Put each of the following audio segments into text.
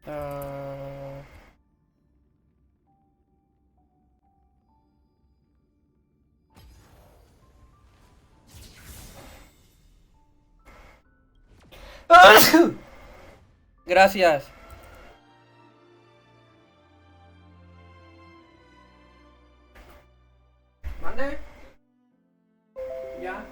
Ah, Gracias. ¿Mande? Ya.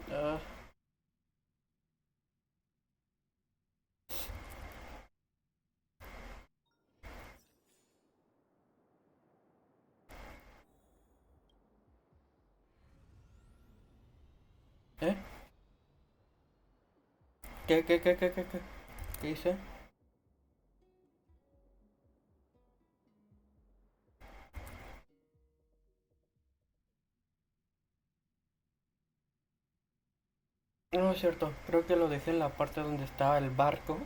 Ah, ¿Eh? ¿Qué? ¿Qué hice? No es cierto, creo que lo dejé en la parte donde estaba el barco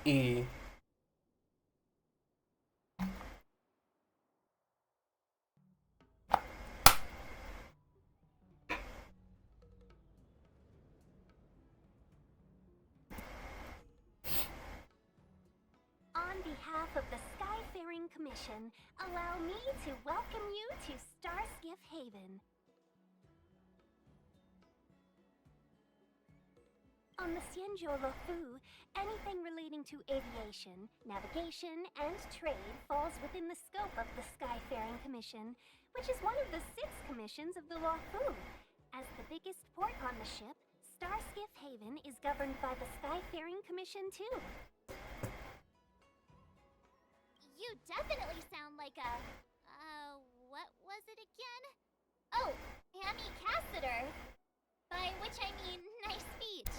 y... On behalf of the Skyfaring Commission, allow me to welcome you to Starskiff Haven. On the Xianzhou Luofu, anything relating to aviation, navigation, and trade falls within the scope of the Skyfaring Commission, which is one of the 6 commissions of the Luofu. As the biggest port on the ship, Starskiff Haven is governed by the Skyfaring Commission too. You definitely sound like a... what was it again? Oh, Amy Cassiter! By which I mean, nice speech.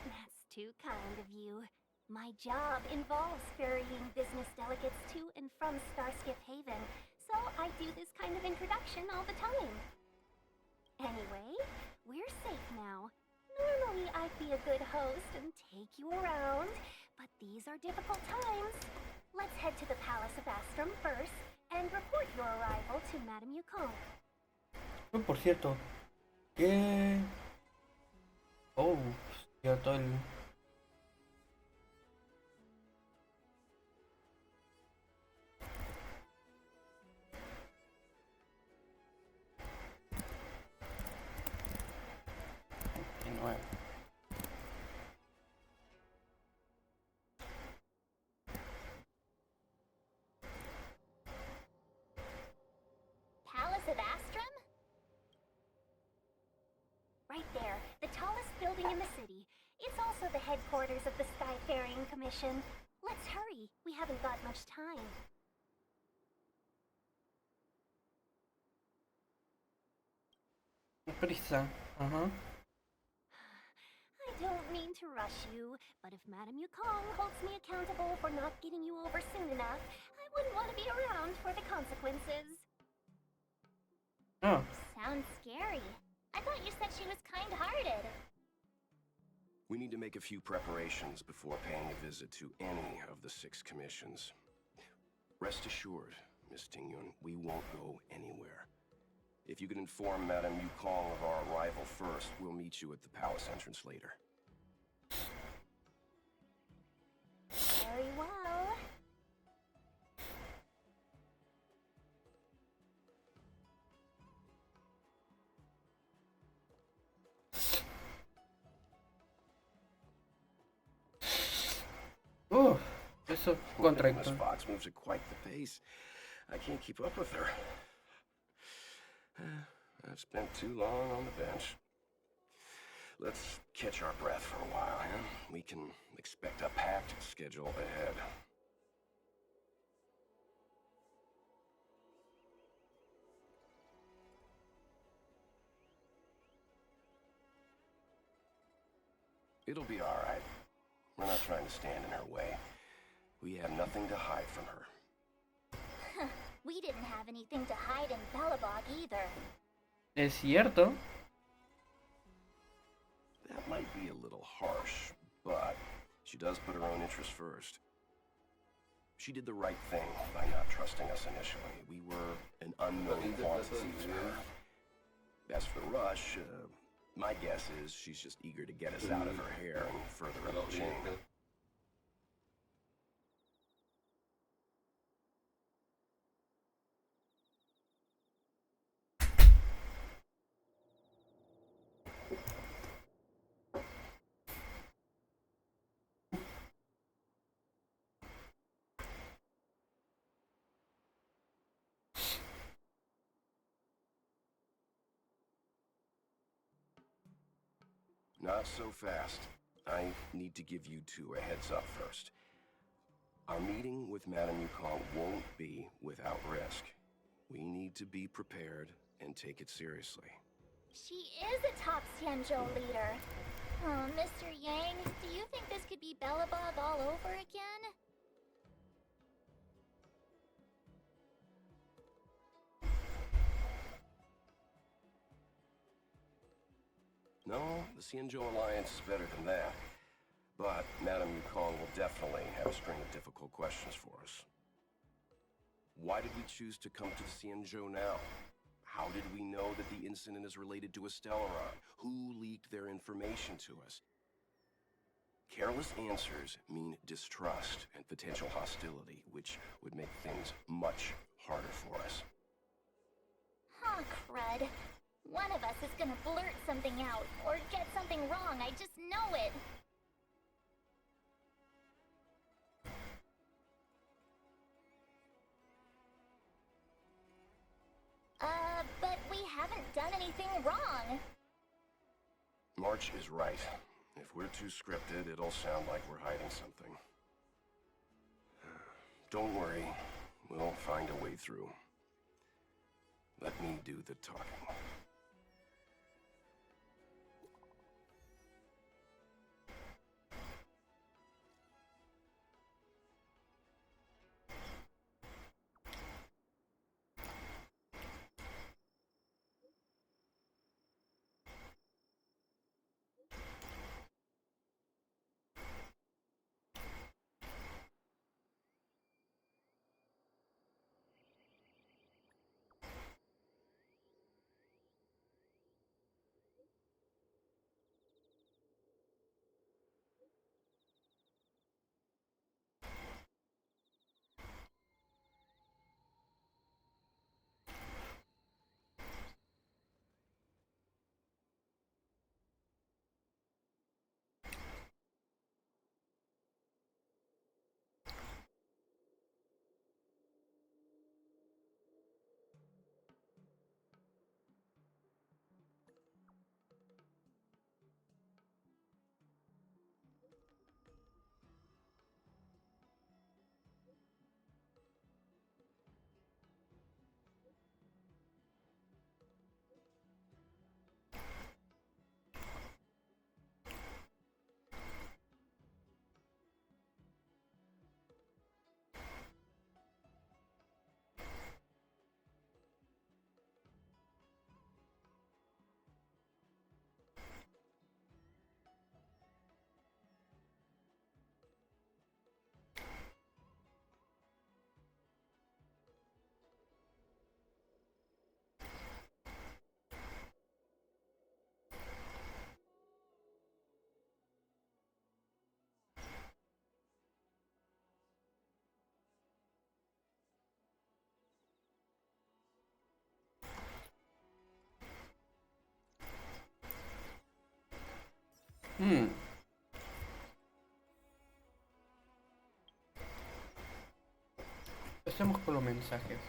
That's too kind of you. My job involves ferrying business delegates to and from Starskiff Haven, so I do this kind of introduction all the time. Anyway, we're safe now. Normally I'd be a good host and take you around, but these are difficult times. Let's head to the Palace of Astrum first and report your arrival to Madame Yukong. Oh, por cierto, ¿qué? Oh, cierto, el... nuevo. Palace of Astrum? Right there, the tallest building in the city. It's also the headquarters of the Skyfaring Commission. Let's hurry, we haven't got much time. Prisa. Ajá. I don't mean to rush you, but if Madame Yukong holds me accountable for not getting you over soon enough, I wouldn't want to be around for the consequences. Ah, Sounds scary. I thought you said she was kind-hearted. We need to make a few preparations before paying a visit to any of the 6 commissions. Rest assured, Miss Tingyun, we won't go anywhere. If you could inform Madame Yukong of our arrival first, we'll meet you at the palace entrance later. Very well. Eso Miss contradictorio. Fox moves at quite the pace. I can't keep up with her. I've spent too long on the bench. Let's catch our breath for a while, huh? We can expect a packed schedule ahead. It'll be all right. We're not trying to stand in her way. We have nothing to hide from her. We didn't have anything to hide in Bellabog either. Es cierto. That might be a little harsh, but she does put her own interests first. She did the right thing by not trusting us initially. We were an unknown quantity to her. As for Rush, my guess is she's just eager to get us out of her hair and further up the chain. Not so fast. I need to give you two a heads up first. Our meeting with Madame Yukong won't be without risk. We need to be prepared and take it seriously. She is a top Xianzhou leader. Oh, Mr. Yang, do you think this could be Belobog all over again? No, the Xianzhou Alliance is better than that. But Madame Yukong will definitely have a string of difficult questions for us. Why did we choose to come to Xianzhou now? How did we know that the incident is related to a Stellaron? Who leaked their information to us? Careless answers mean distrust and potential hostility, which would make things much harder for us. Huh, crud. One of us is gonna blurt something out, or get something wrong, I just know it. But we haven't done anything wrong. March is right. If we're too scripted, it'll sound like we're hiding something. Don't worry. We'll find a way through. Let me do the talking. Estamos con los mensajes.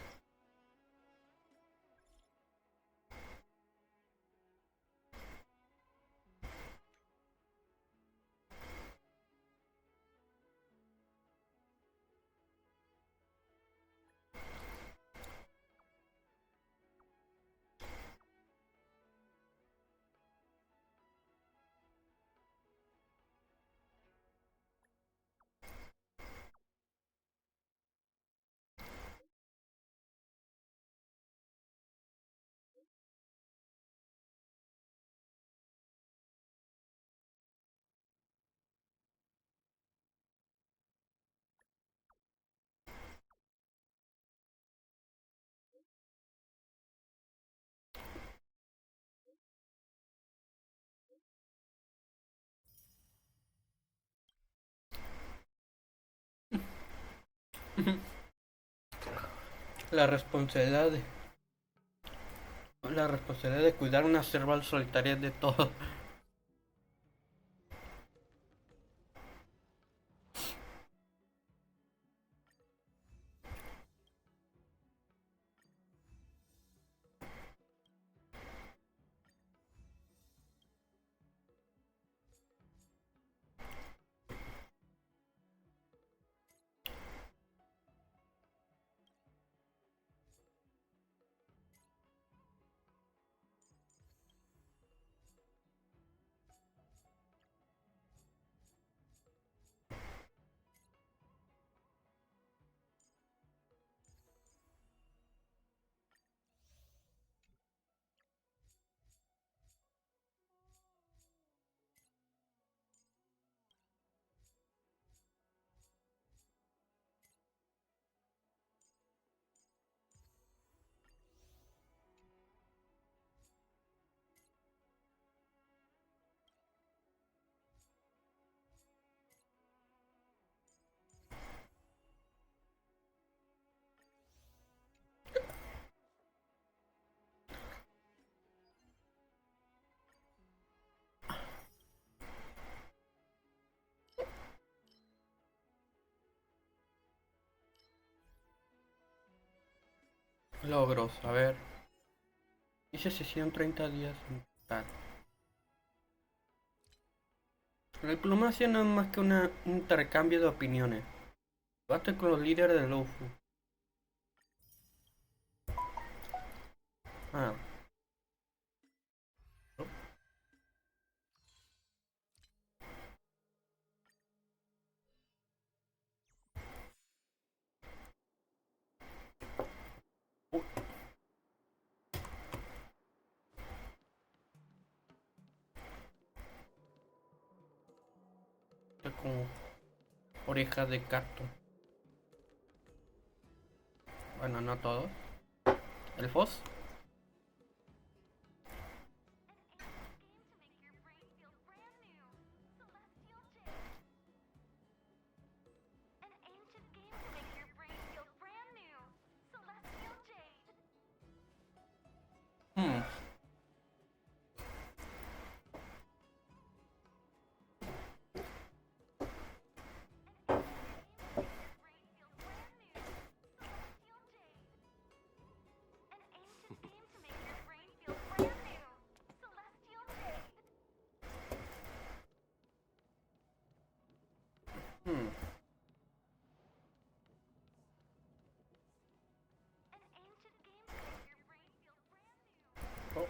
La responsabilidad de, la responsabilidad de cuidar una cerval solitaria de todo. Logros, a ver. Hice sesión 30 días en total. La diplomacia no es más que un intercambio de opiniones. Bate con los líderes de Lufu. Ah, está con orejas de gato. Bueno, no todos. Elfos. Hmm. Hmm. Oh.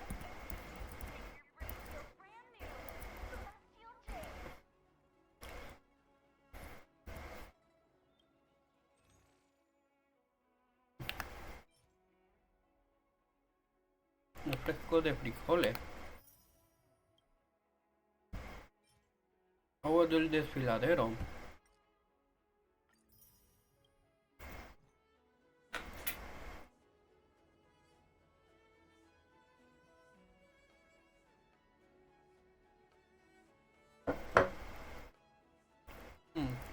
Un fresco de frijoles. Agua del desfiladero. Hmm.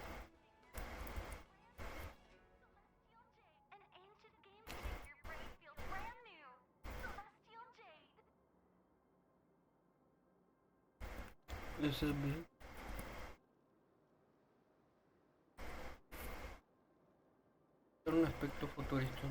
Ese es bien. Tiene un aspecto futurista.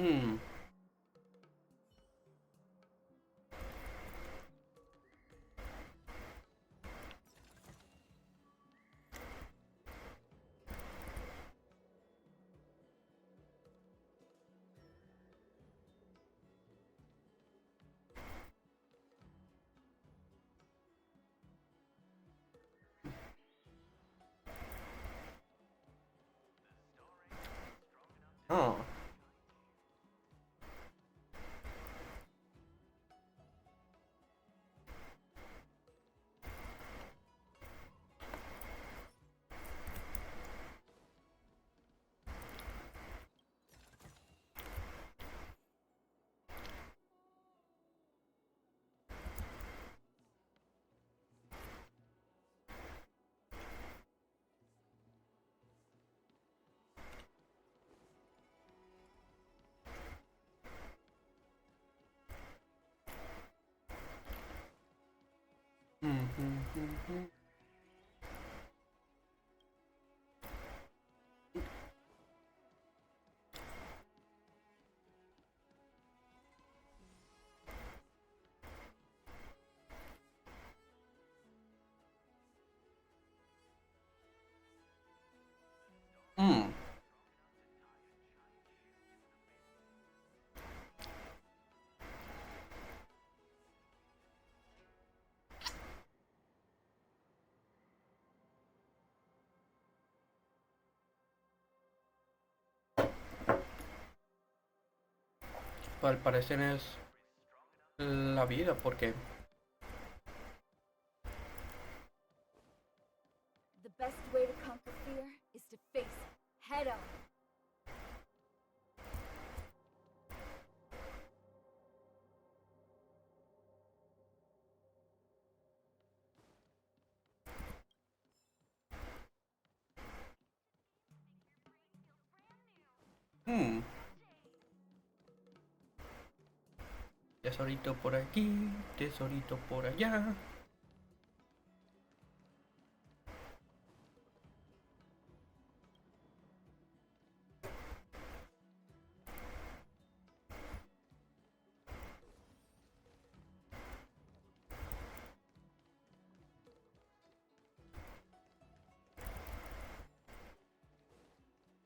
Hmm. al parecer es la vida, porque The best way to conquer fear is to face it head on. tesorito por aquí, tesorito por allá.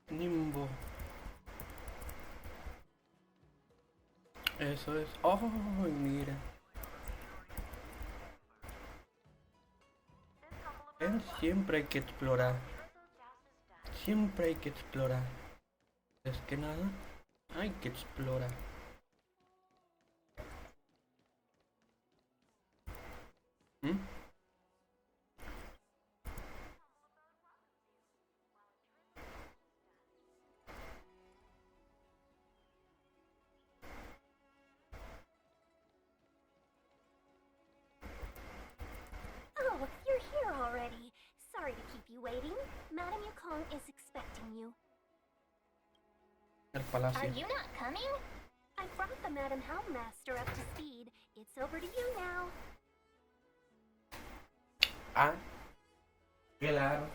Nimbo. Eso es. ¡Oh, mira! Siempre hay que explorar. Siempre hay que explorar. Es que nada, hay que explorar. ¿Mm? Oh, you're here already. Sorry to keep you waiting. Madame Yukong is expecting you. El Are palacio. you not coming? I brought the Madame Helmmaster up to speed. It's over to you now. Ah, claro.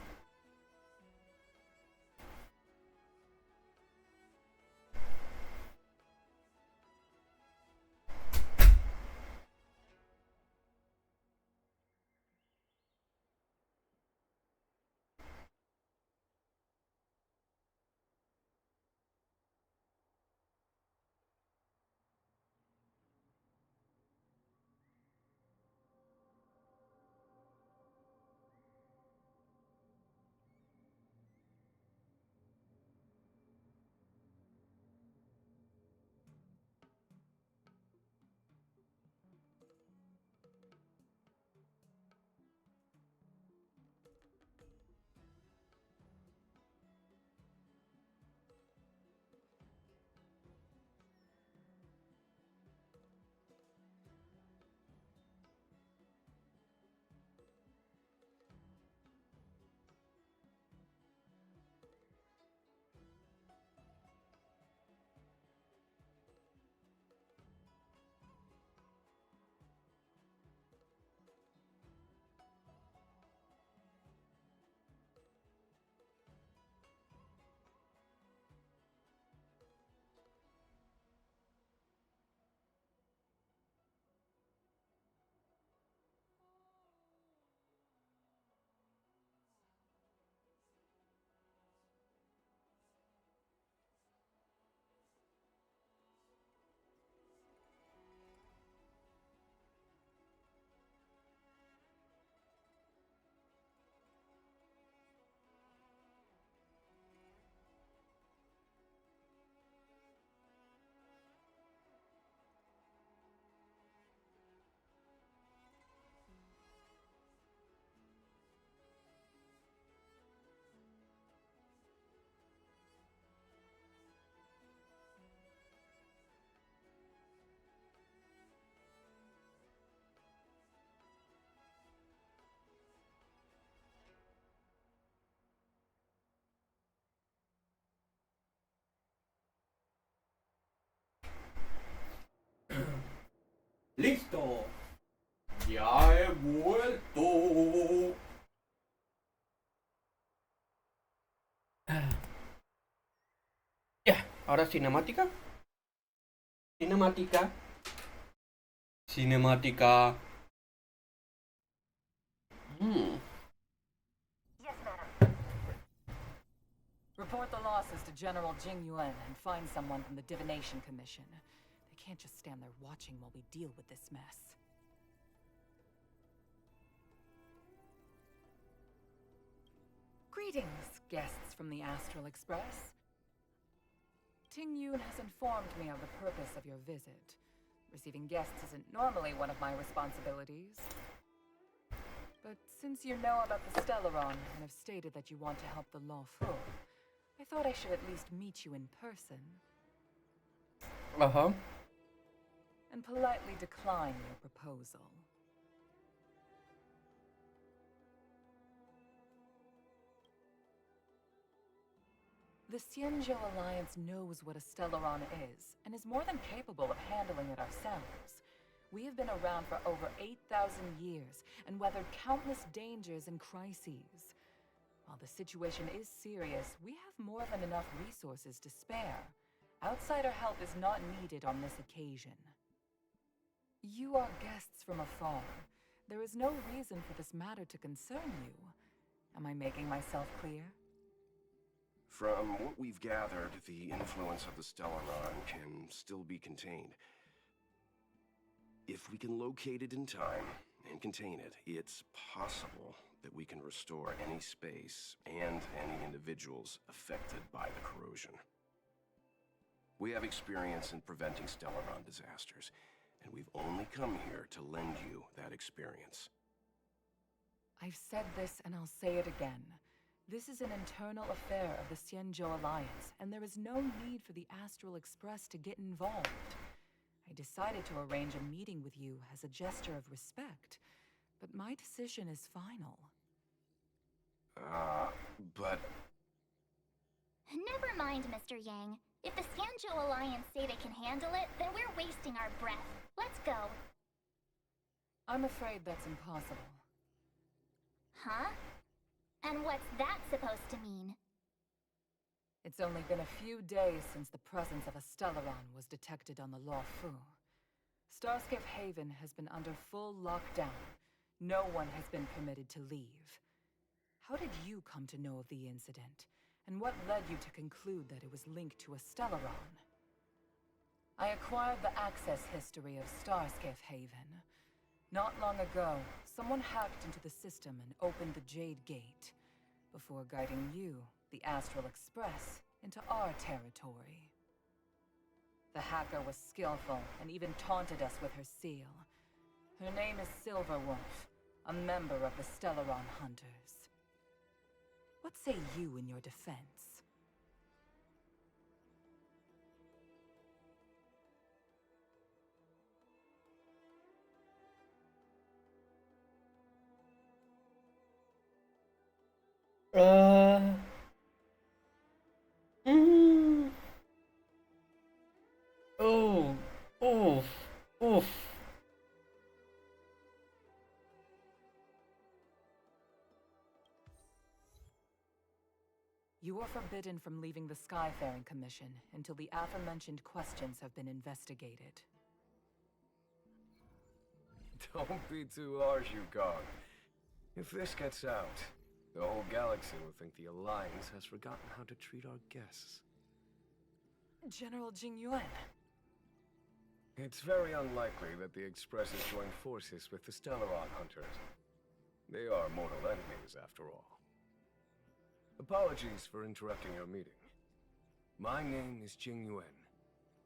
¡Listo! ¡Ya he vuelto! Ya, ahora cinemática. Cinemática. Cinemática. Yes, madam. Report the losses to General Jing Yuan and find someone from the Divination Commission. They can't just stand there watching while we deal with this mess. Greetings, guests from the Astral Express. Ting Yun has informed me of the purpose of your visit. Receiving guests isn't normally one of my responsibilities. But since you know about the Stellaron and have stated that you want to help the Lawful, I thought I should at least meet you in person. Uh-huh. And politely decline your proposal. The Xianzhou Alliance knows what a Stellaron is, and is more than capable of handling it ourselves. We have been around for over 8,000 years, and weathered countless dangers and crises. While the situation is serious, we have more than enough resources to spare. Outsider help is not needed on this occasion. You are guests from afar. There is no reason for this matter to concern you. Am I making myself clear? From what we've gathered, the influence of the Stellaron can still be contained. If we can locate it in time and contain it, it's possible that we can restore any space and any individuals affected by the corrosion. We have experience in preventing Stellaron disasters, and we've only come here to lend you that experience. I've said this and I'll say it again. This is an internal affair of the Xianzhou Alliance, and there is no need for the Astral Express to get involved. I decided to arrange a meeting with you as a gesture of respect, but my decision is final. But... Never mind, Mr. Yang. If the Xianzhou Alliance say they can handle it, then we're wasting our breath. Let's go. I'm afraid that's impossible. Huh? And what's that supposed to mean? It's only been a few days since the presence of a Stellaron was detected on the Lawfu. Starskiff Haven has been under full lockdown. No one has been permitted to leave. How did you come to know of the incident? And what led you to conclude that it was linked to a Stellaron? I acquired the access history of Starskiff Haven. Not long ago, someone hacked into the system and opened the Jade Gate, before guiding you, the Astral Express, into our territory. The hacker was skillful and even taunted us with her seal. Her name is Silverwolf, a member of the Stellaron Hunters. What say you in your defense? Uh. Mm. Oh. Oof. Oof. You are forbidden from leaving the Skyfaring Commission until the aforementioned questions have been investigated. Don't be too harsh, Yukong. If this gets out, the whole galaxy will think the Alliance has forgotten how to treat our guests. General Jingyuan. It's very unlikely that the Expresses join forces with the Stellaron Hunters. They are mortal enemies, after all. Apologies for interrupting your meeting. My name is Jingyuan.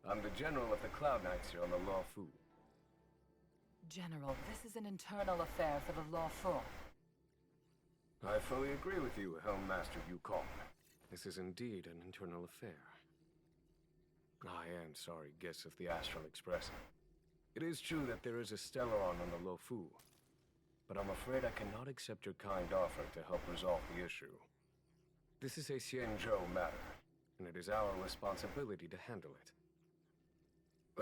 I'm the General of the Cloud Knights here on the Lawfu. General, this is an internal affair for the Lawfu. I fully agree with you, Helm Master Yukong. This is indeed an internal affair. I am sorry, guests of the Astral Express. It is true that there is a Stellaron on the Lawfu, but I'm afraid I cannot accept your kind offer to help resolve the issue. This is a Xianzhou matter, and it is our responsibility to handle it.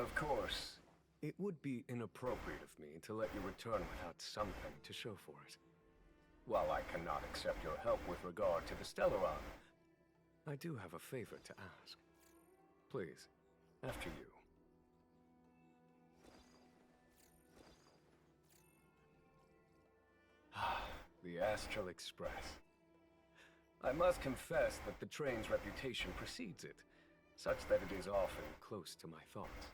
Of course, it would be inappropriate of me to let you return without something to show for it. While I cannot accept your help with regard to the Stellaron, I do have a favor to ask. Please, after you. The Astral Express. I must confess that the train's reputation precedes it, such that it is often close to my thoughts.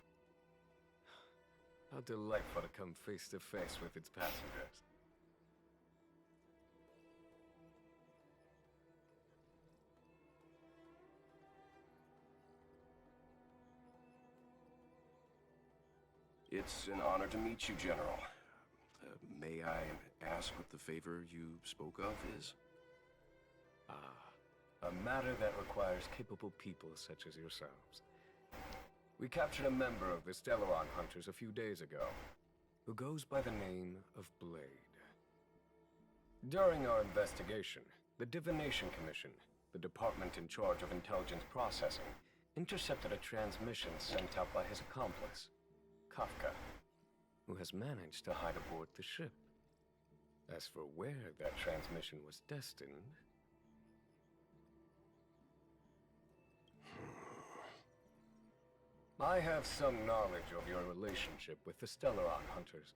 How delightful to come face to face with its passengers. It's an honor to meet you, General. May I ask what the favor you spoke of is? A matter that requires capable people such as yourselves. We captured a member of the Stellaron Hunters a few days ago, who goes by the name of Blade. During our investigation, the Divination Commission, the department in charge of intelligence processing, intercepted a transmission sent out by his accomplice, Kafka, who has managed to hide aboard the ship. As for where that transmission was destined... I have some knowledge of your relationship with the Stellaron Hunters.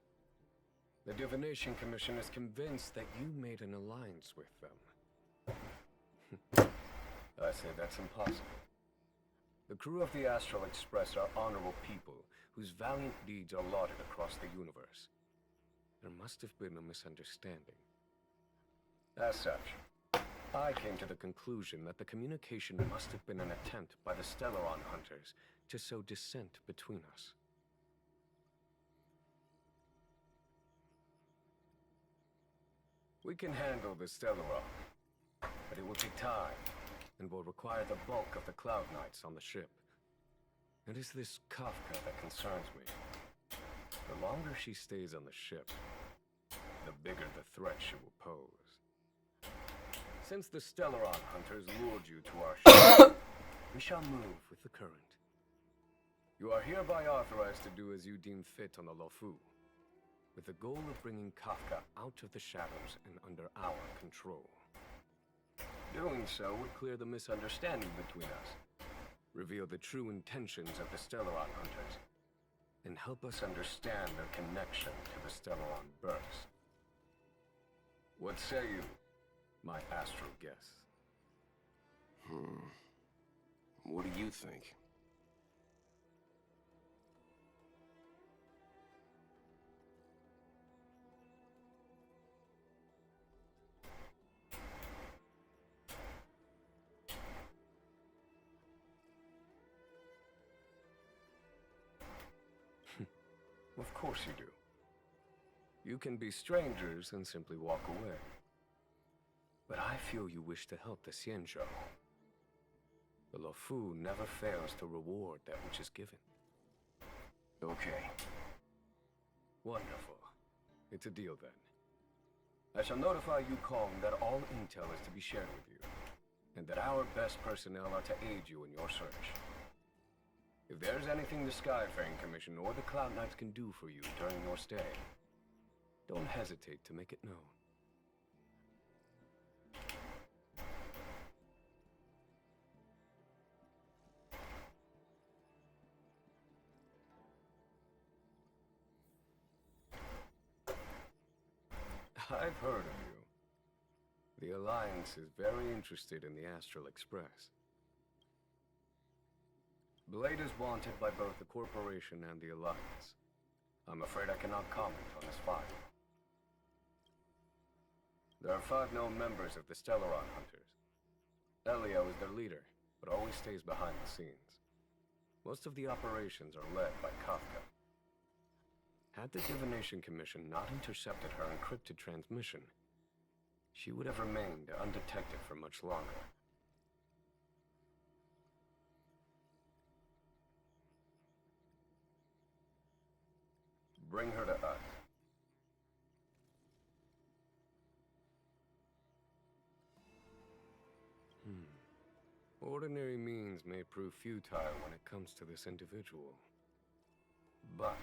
The Divination Commission is convinced that you made an alliance with them. I say that's impossible. The crew of the Astral Express are honorable people whose valiant deeds are lauded across the universe. There must have been a misunderstanding. As such, I came to the conclusion that the communication must have been an attempt by the Stellaron Hunters to sow dissent between us. We can handle the Stellaron, but it will take time, and will require the bulk of the Cloud Knights on the ship. It is this Kafka that concerns me. The longer she stays on the ship, the bigger the threat she will pose. Since the Stellaron Hunters lured you to our ship, we shall move with the current. You are hereby authorized to do as you deem fit on the Lofu, with the goal of bringing Kafka out of the shadows and under our control. Doing so would clear the misunderstanding between us, reveal the true intentions of the Stellaron Hunters, and help us understand their connection to the Stellaron burst. What say you, my astral guest? What do you think? Of course you do. You can be strangers and simply walk away. But I feel you wish to help the Xianzhou. The Lofu never fails to reward that which is given. Okay. Wonderful. It's a deal then. I shall notify Yukong that all intel is to be shared with you, and that our best personnel are to aid you in your search. If there's anything the Skyfaring Commission or the Cloud Knights can do for you during your stay, don't hesitate to make it known. I've heard of you. The Alliance is very interested in the Astral Express. Blade is wanted by both the Corporation and the Alliance. I'm afraid I cannot comment on this file. There are 5 known members of the Stellaron Hunters. Elio is their leader, but always stays behind the scenes. Most of the operations are led by Kafka. Had the Divination Commission not intercepted her encrypted transmission, she would have remained undetected for much longer. Bring her to us. Ordinary means may prove futile when it comes to this individual. But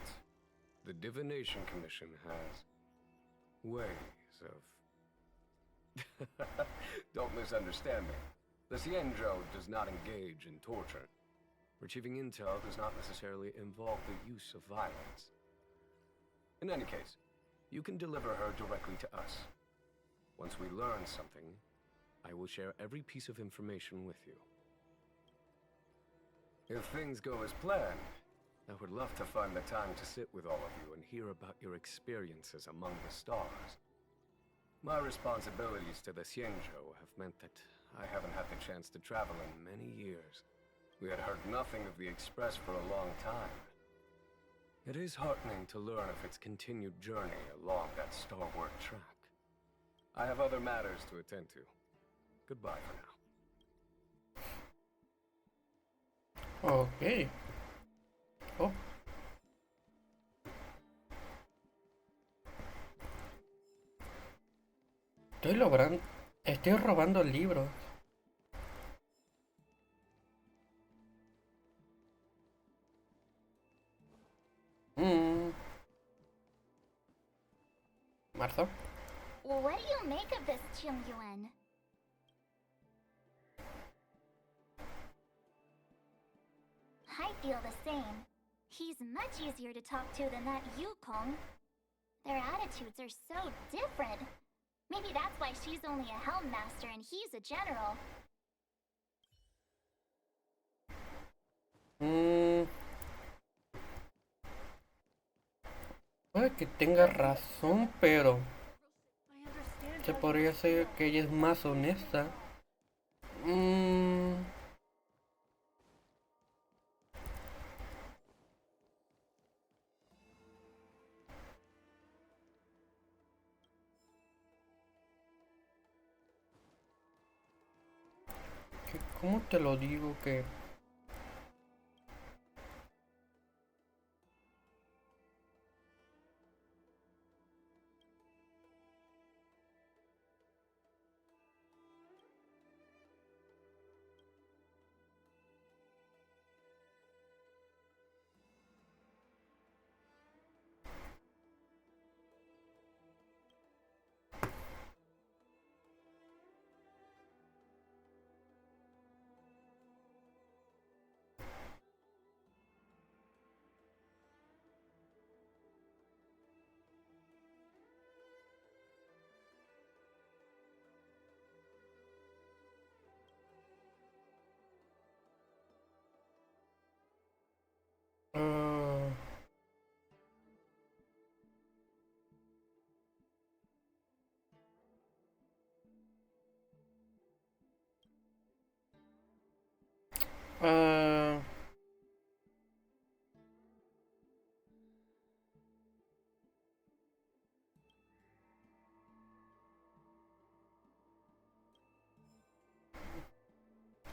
the Divination Commission has ways of... Don't misunderstand me. The Xianzhou does not engage in torture. Retrieving intel does not necessarily involve the use of violence. In any case, you can deliver her directly to us. Once we learn something, I will share every piece of information with you. If things go as planned, I would love to find the time to sit with all of you and hear about your experiences among the stars. My responsibilities to the Xianzhou have meant that I haven't had the chance to travel in many years. We had heard nothing of the Express for a long time. It is heartening to learn of its continued journey along that stalwart track. I have other matters to attend to. Goodbye for now. Ok. Oh. Estoy robando libros. Marzo. What do you make of this Jing Yuan? I feel the same. He's much easier to talk to than that Yukong. Their attitudes are so different. Maybe that's why she's only a helm master and he's a general. Puede que tenga razón, pero se podría decir que ella es más honesta. ¿Cómo te lo digo que?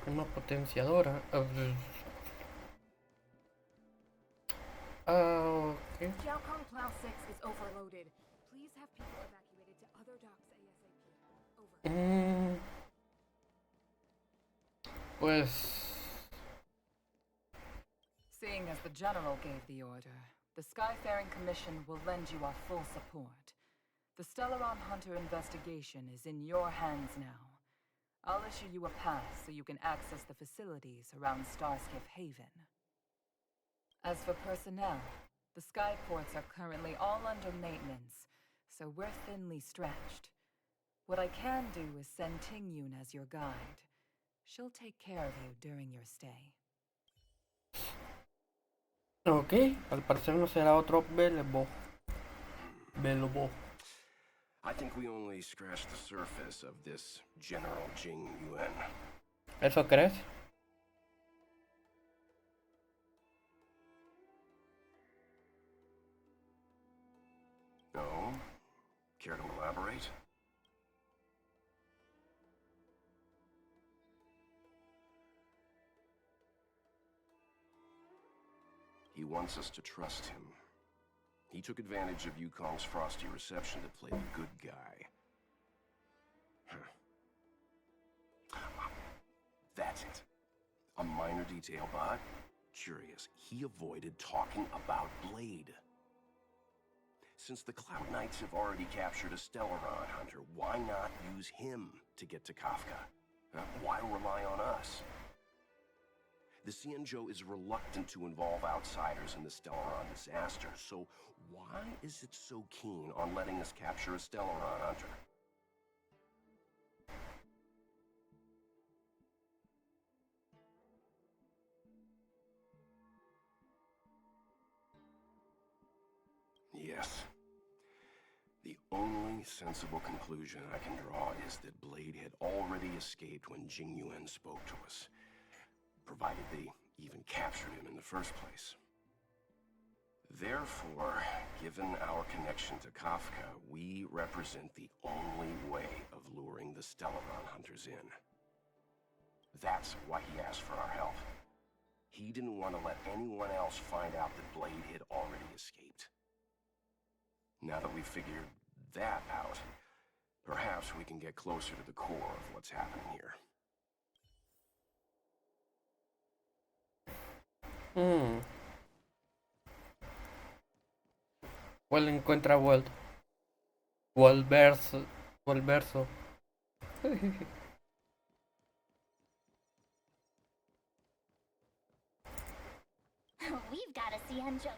Una potenciadora. Okay. Jiaokong Plow 6 is overloaded. Please have people evacuated to other docks ASAP. Over. Pues... Seeing as the General gave the order, the Skyfaring Commission will lend you our full support. The Stellaron Hunter investigation is in your hands now. I'll issue you a pass so you can access the facilities around Starskiff Haven. As for personnel, the skyports are currently all under maintenance, so we're thinly stretched. What I can do is send Tingyun as your guide. She'll take care of you during your stay. Ok, al parecer no será otro Belobo. I think we only scratched the surface of this General Jing Yuan. ¿Eso crees? No? Care to elaborate? He wants us to trust him. He took advantage of Yukong's frosty reception to play the good guy. That's it. A minor detail, but curious. He avoided talking about Blade. Since the Cloud Knights have already captured a Stellaron hunter, why not use him to get to Kafka? Why rely on us? The Xianzhou is reluctant to involve outsiders in the Stellaron disaster, so why is it so keen on letting us capture a Stellaron hunter? Yes. The only sensible conclusion I can draw is that Blade had already escaped when Jing Yuan spoke to us, provided they even captured him in the first place. Therefore, given our connection to Kafka, we represent the only way of luring the Stellaron hunters in. That's why he asked for our help. He didn't want to let anyone else find out that Blade had already escaped. Now that we've figured that out, perhaps we can get closer to the core of what's happening here. Walt encuentra a Walt. Volverso. We've got to see Enjo.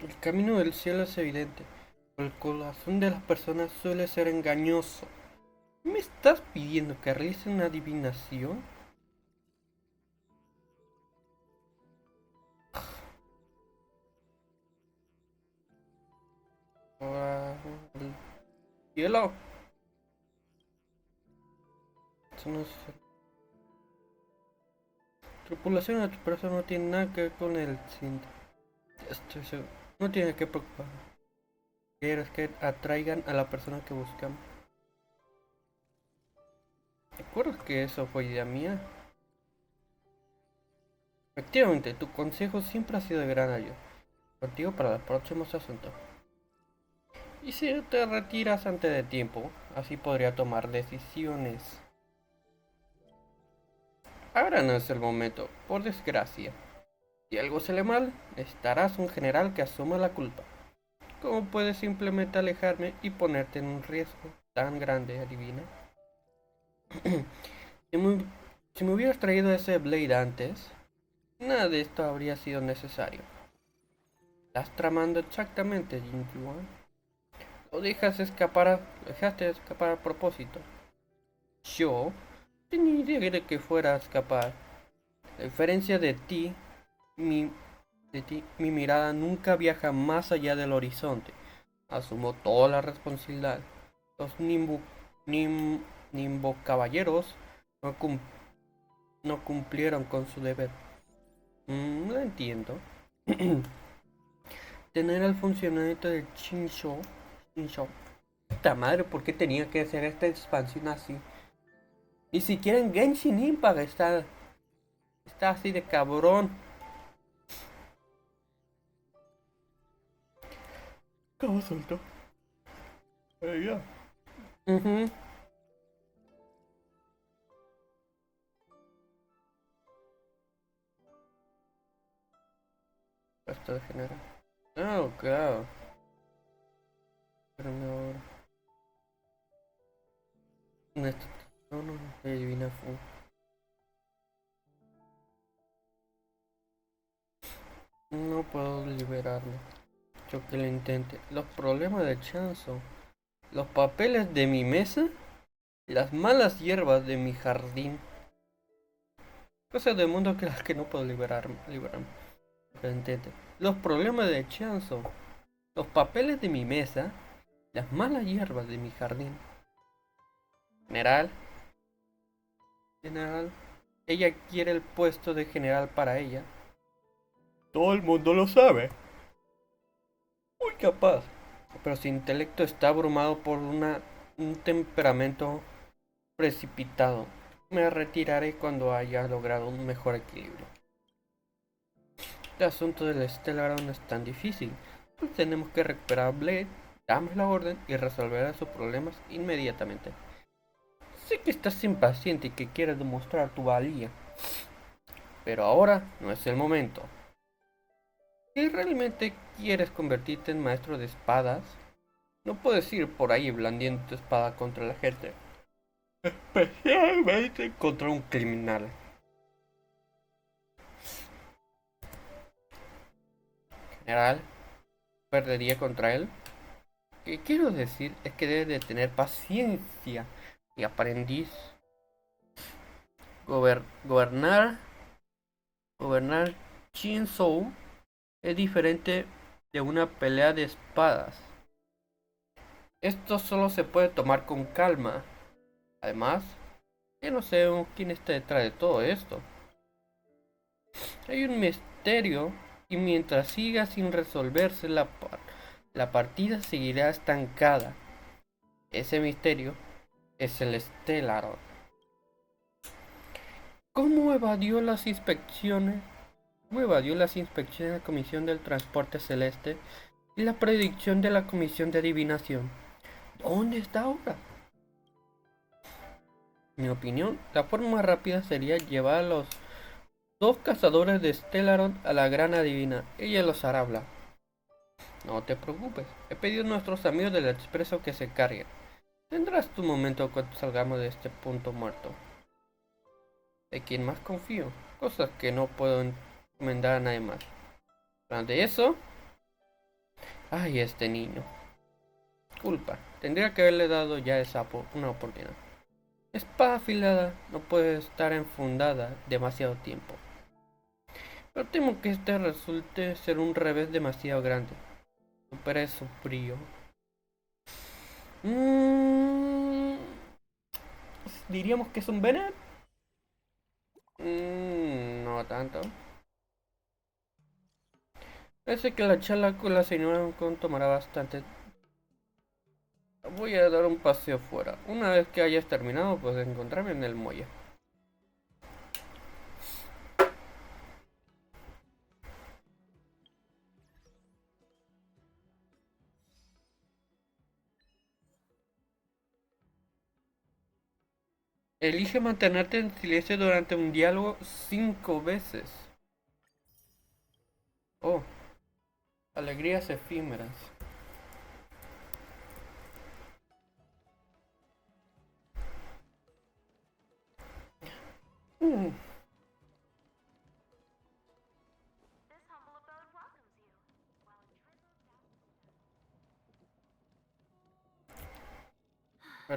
El camino del cielo es evidente, pero el corazón de las personas suele ser engañoso. ¿Me estás pidiendo que realice una adivinación? El cielo. Eso no es... Tripulación de tu persona no tiene nada que ver con el cinto. Estoy seguro. No tiene que preocupar. Quieres que atraigan a la persona que buscamos. ¿Recuerdas que eso fue idea mía? Efectivamente, tu consejo siempre ha sido de gran ayuda. Contigo para los próximos asuntos. Y si te retiras antes de tiempo, así podría tomar decisiones. Ahora no es el momento, por desgracia. Si algo sale mal, necesitarás un general que asuma la culpa. ¿Cómo puedes simplemente alejarme y ponerte en un riesgo tan grande, adivina? Si me hubieras traído ese Blade antes, nada de esto habría sido necesario. ¿Estás tramando exactamente, Jin Yuan? Lo dejaste escapar a propósito. Yo tenía idea de que fuera a escapar. A diferencia de ti, mi mirada nunca viaja más allá del horizonte. Asumo toda la responsabilidad. Los Nimbo caballeros no cumplieron con su deber. No entiendo. Tener al funcionamiento de Shinsho. Puta madre, ¿por qué tenía que hacer esta expansión así? Ni siquiera en Genshin Impact está así de cabrón. ¿Cómo soltó? Ya. Esto de general. Oh, claro. Pero no. No, adivina fu. No puedo liberarme. Yo que lo intente. Los problemas de Chanzo. Los papeles de mi mesa. Las malas hierbas de mi jardín. Cosas del mundo que las que no puedo liberarme. Que lo intente. Los problemas de Chanzo. Los papeles de mi mesa. Las malas hierbas de mi jardín. General. Ella quiere el puesto de general para ella. Todo el mundo lo sabe. Muy capaz. Pero su intelecto está abrumado por un temperamento precipitado. Me retiraré cuando haya logrado un mejor equilibrio. El asunto del Stellaron es tan difícil. Pues tenemos que recuperar a Blade, damos la orden y resolver sus problemas inmediatamente. Sé que estás impaciente y que quieres demostrar tu valía. Pero ahora no es el momento. Si realmente quieres convertirte en maestro de espadas, no puedes ir por ahí blandiendo tu espada contra la gente. Especialmente contra un criminal. General, ¿perdería contra él? Lo que quiero decir es que debes de tener paciencia y aprendiz. Gobernar Gobernar Shinzou es diferente de una pelea de espadas. Esto solo se puede tomar con calma. Además, yo no sé quién está detrás de todo esto. Hay un misterio y mientras siga sin resolverse la partida seguirá estancada. Ese misterio es el Stellar. ¿Cómo evadió las inspecciones? ¿Cómo evadió las inspecciones de la Comisión del Transporte Celeste y la predicción de la Comisión de Adivinación? ¿Dónde está ahora? En mi opinión, la forma más rápida sería llevar a los dos cazadores de Stellaron a la gran adivina. Ella los hará hablar. No te preocupes, he pedido a nuestros amigos del expreso que se carguen. Tendrás tu momento cuando salgamos de este punto muerto. De quien más confío, cosas que no puedo encomendar a nadie más. Tras de eso, ay, este niño. Culpa, tendría que haberle dado ya una oportunidad. Espada afilada no puede estar enfundada demasiado tiempo. Pero temo que este resulte ser un revés demasiado grande. Supere su frío. Diríamos que es un Bennett. No tanto. Parece que la charla con la señora Con tomará bastante. Voy a dar un paseo fuera. Una vez que hayas terminado, puedes encontrarme en el muelle. Elige mantenerte en silencio durante un diálogo 5 veces. Oh, alegrías efímeras. Mm,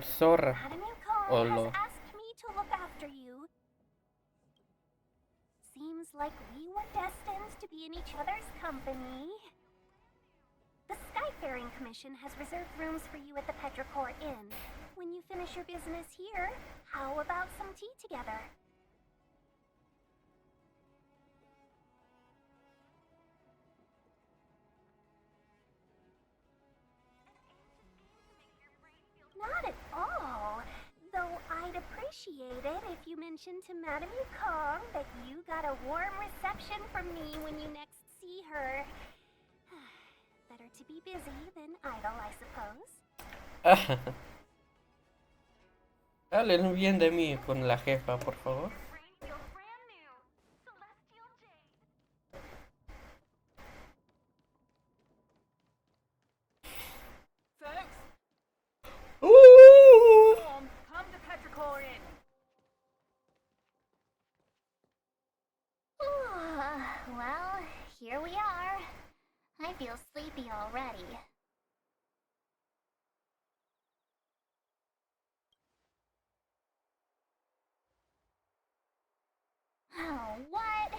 zorra. Madame Yukon Oh, has lo. asked me to look after you. Seems like we were destined to be in each other's company. The Skyfaring Commission has reserved rooms for you at the Petrichor Inn. When you finish your business here, how about some tea together? Not at all. Though I'd appreciate it if you mentioned to Madame Yukong that you got a warm reception from me when you next see her. Better to be busy than idle, I suppose. Hablen bien de mí con la jefa, por favor. Folks, Uh, come to Petrichor Inn. Well, here we are. I feel sleepy already. Oh, what?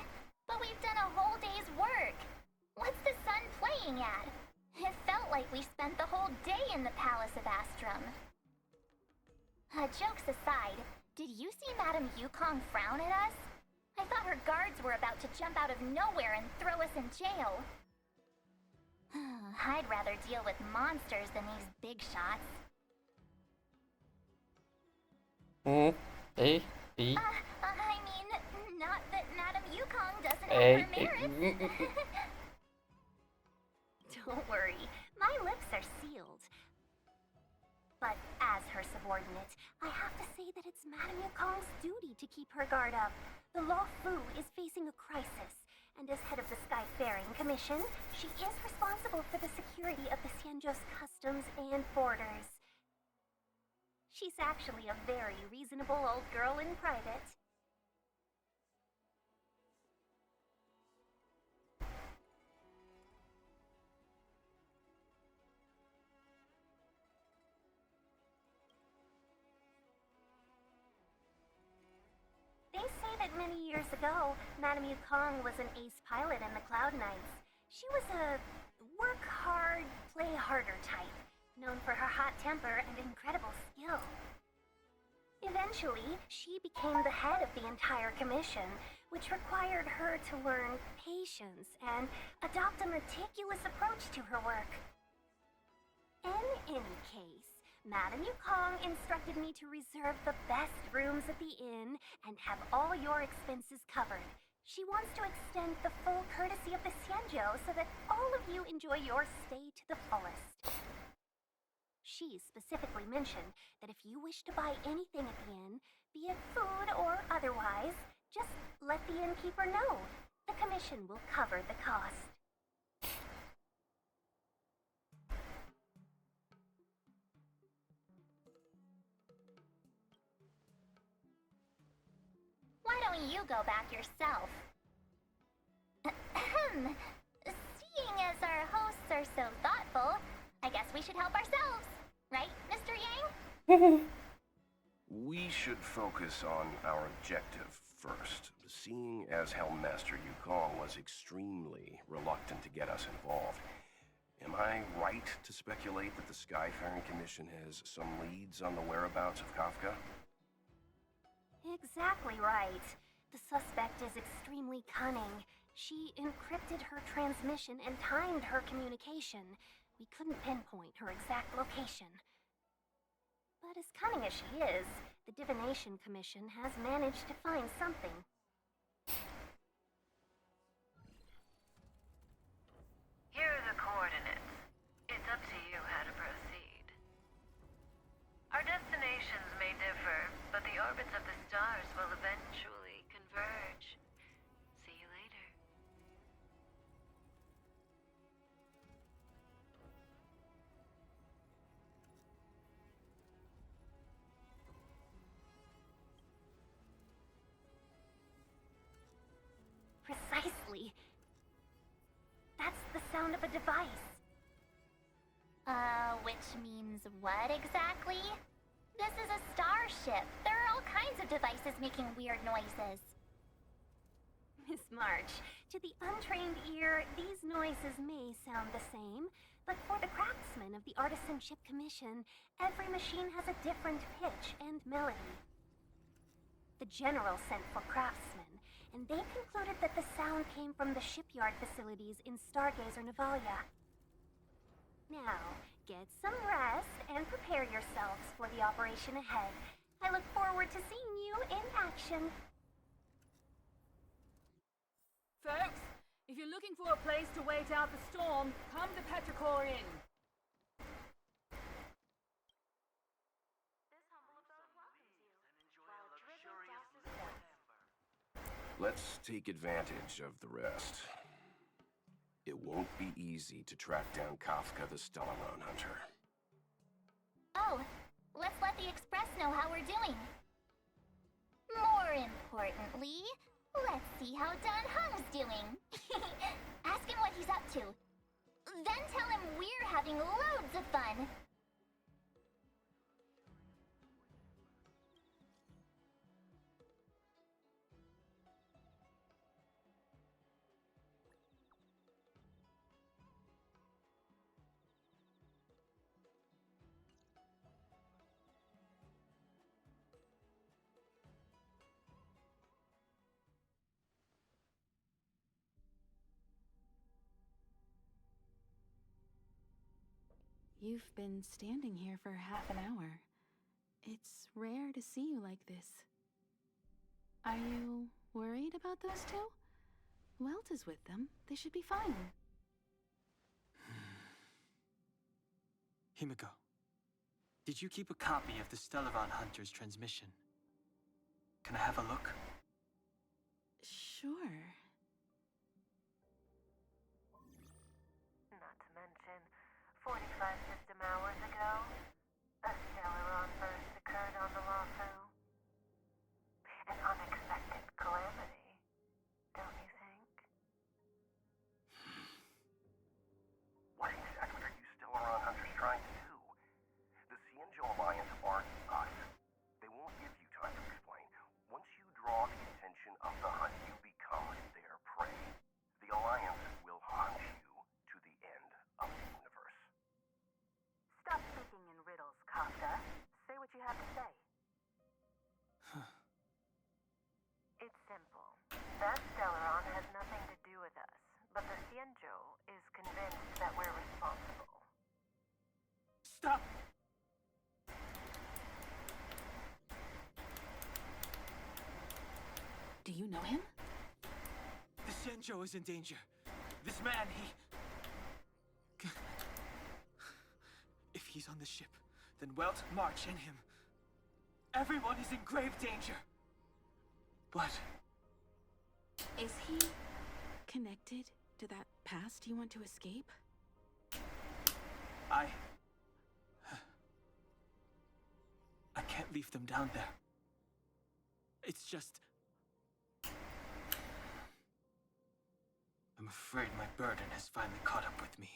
But we've done a whole day's work. What's the sun playing at? It felt like we spent the whole day in the Palace of Astrum. Jokes aside, did you see Madame Yukong frown at us? I thought her guards were about to jump out of nowhere and throw us in jail. I'd rather deal with monsters than these big shots. Hey. I mean, not that Madame Yukong doesn't have her merits. Don't worry, my lips are sealed. But as her subordinate, I have to say that it's Madame Yukong's duty to keep her guard up. The Law Fu is facing a crisis, and as head of the Skyfaring Commission, she is responsible for the security of the Xianzhou's customs and borders. She's actually a very reasonable old girl in private. They say that Many years ago, Madame Yukong was an ace pilot in the Cloud Knights. She was a work hard, play harder type, known for her hot temper and incredible skill. Eventually, she became the head of the entire commission, which required her to learn patience and adopt a meticulous approach to her work. In any case, Madame Yukong instructed me to reserve the best rooms at the inn and have all your expenses covered. She wants to extend the full courtesy of the Xianzhou so that all of you enjoy your stay to the fullest. She specifically mentioned that if you wish to buy anything at the inn, be it food or otherwise, just let the innkeeper know. The commission will cover the cost. Why don't you go back yourself? Ahem. Seeing as our hosts are so thoughtful, I guess we should help ourselves. Right, Mr. Yang? We should focus on our objective first. Seeing as Helmmaster Yukong was extremely reluctant to get us involved, am I right to speculate that the Skyfaring Commission has some leads on the whereabouts of Kafka? Exactly right. The suspect is extremely cunning. She encrypted her transmission and timed her communication. We couldn't pinpoint her exact location. But as cunning as she is, the Divination Commission has managed to find something. Here are the coordinates. It's up to you how to proceed. Our destinations may differ, but the orbits of the stars will eventually converge. See you later. Precisely. That's the sound of a device. Which means what exactly? This is a starship. There are all kinds of devices making weird noises. Miss March, to the untrained ear, these noises may sound the same, but for the craftsmen of the Artisanship Commission, every machine has a different pitch and melody. The General sent for craftsmen, and they concluded that the sound came from the shipyard facilities in Stargazer Navalia. Now, get some rest and prepare yourselves for the operation ahead. I look forward to seeing you in action. Folks, if you're looking for a place to wait out the storm, come to Petrichor Inn. Let's take advantage of the rest. It won't be easy to track down Kafka the Stellaron Hunter. Oh, let's let the Express know how we're doing. More importantly, let's see how Dun Hung's doing. Ask him what he's up to. Then tell him we're having loads of fun. You've been standing here for half an hour. It's rare to see you like this. Are you worried about those two? Welt is with them. They should be fine. Himiko, did you keep a copy of the Stellaron Hunter's transmission? Can I have a look? Sure. Not to mention, 45 system hours ago, a Stellaron burst occurred on the Lawfu. An unexpected calamity, don't you think? What exactly are you Stellaron Hunters trying to do? The Xianzhou Alliance aren't us. They won't give you time to explain. Once you draw Benjo is in danger. This man, If he's on the ship, then Welt, March, and him. Everyone is in grave danger. But... Is he connected to that past you want to escape? I can't leave them down there. It's just... I'm afraid my burden has finally caught up with me.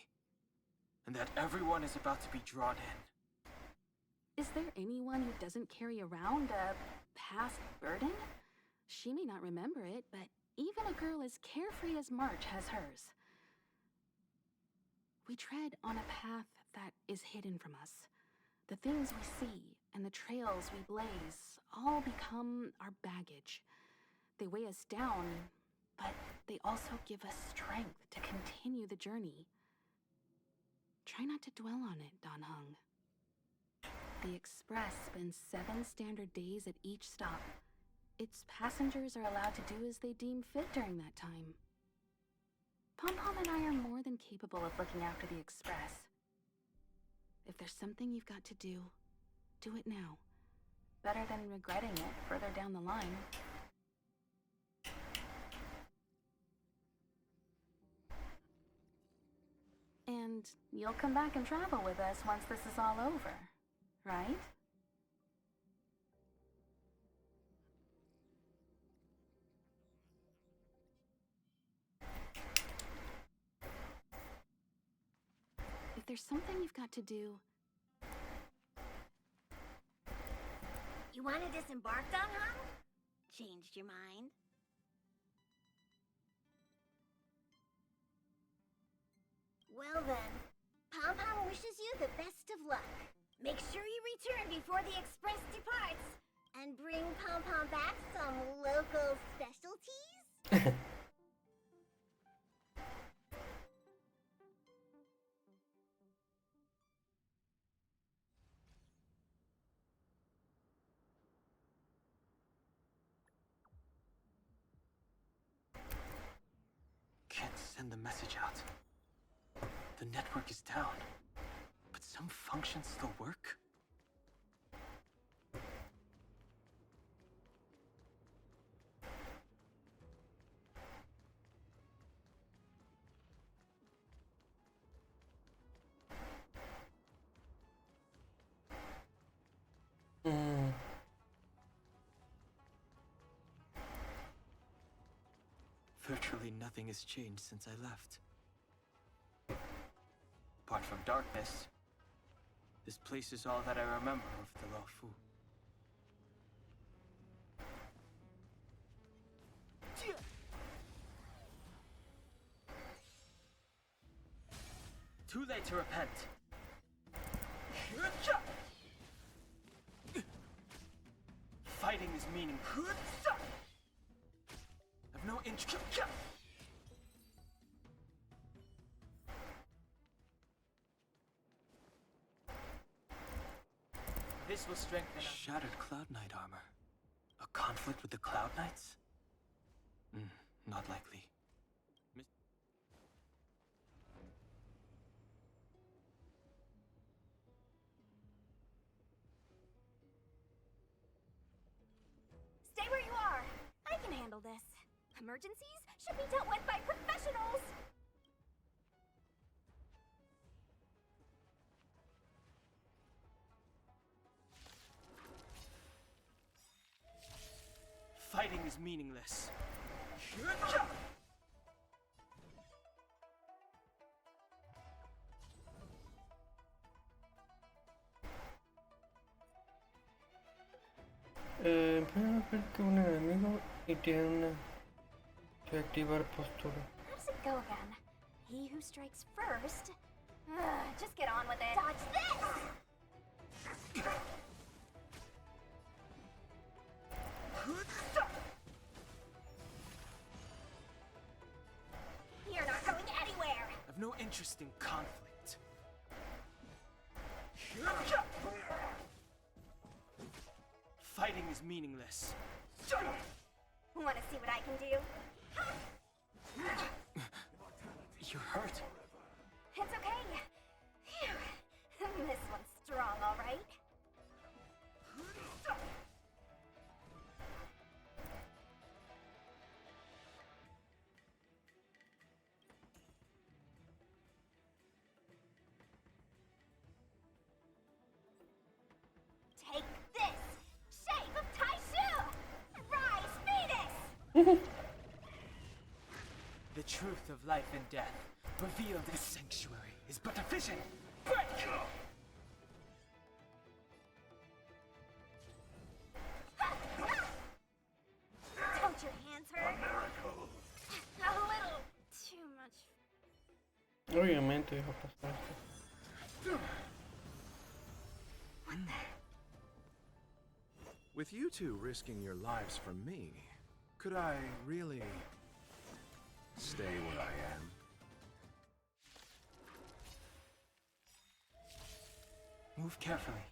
And that everyone is about to be drawn in. Is there anyone who doesn't carry around a past burden? She may not remember it, but even a girl as carefree as March has hers. We tread on a path that is hidden from us. The things we see and the trails we blaze all become our baggage. They weigh us down, but they also give us strength to continue the journey. Try not to dwell on it, Dan Heng. The Express spends 7 standard days at each stop. Its passengers are allowed to do as they deem fit during that time. Pom-Pom and I are more than capable of looking after the Express. If there's something you've got to do it now. Better than regretting it further down the line. And you'll come back and travel with us once this is all over, right? If there's something you've got to do... You want to disembark, Dan Heng? Changed your mind? Well then, Pom-Pom wishes you the best of luck. Make sure you return before the Express departs. And bring Pom-Pom back some local specialties? Can't send the message out. The network is down, but some functions still work. Virtually nothing has changed since I left. Apart from darkness, this place is all that I remember of the Luofu. Too late to repent. Fighting is meaningless. I've no interest. This will strengthen us. Shattered Cloud Knight armor. A conflict with the Cloud Knights? Not likely. Stay where you are. I can handle this. Emergencies should be dealt with by professionals. Fighting is meaningless. Puede ver que un enemigo y tiene una... que activar postura. How does it go again? He who strikes first. Just get on with it. Dodge this! You're not going anywhere. I've no interest in conflict. Fighting is meaningless. Want to see what I can do? The truth of life and death, revealed in this sanctuary, is but a vision. Break! Don't your hands hurt? A little too much. Obviamente deja pasar esto. With you two risking your lives for me, could I really stay where I am? Move carefully.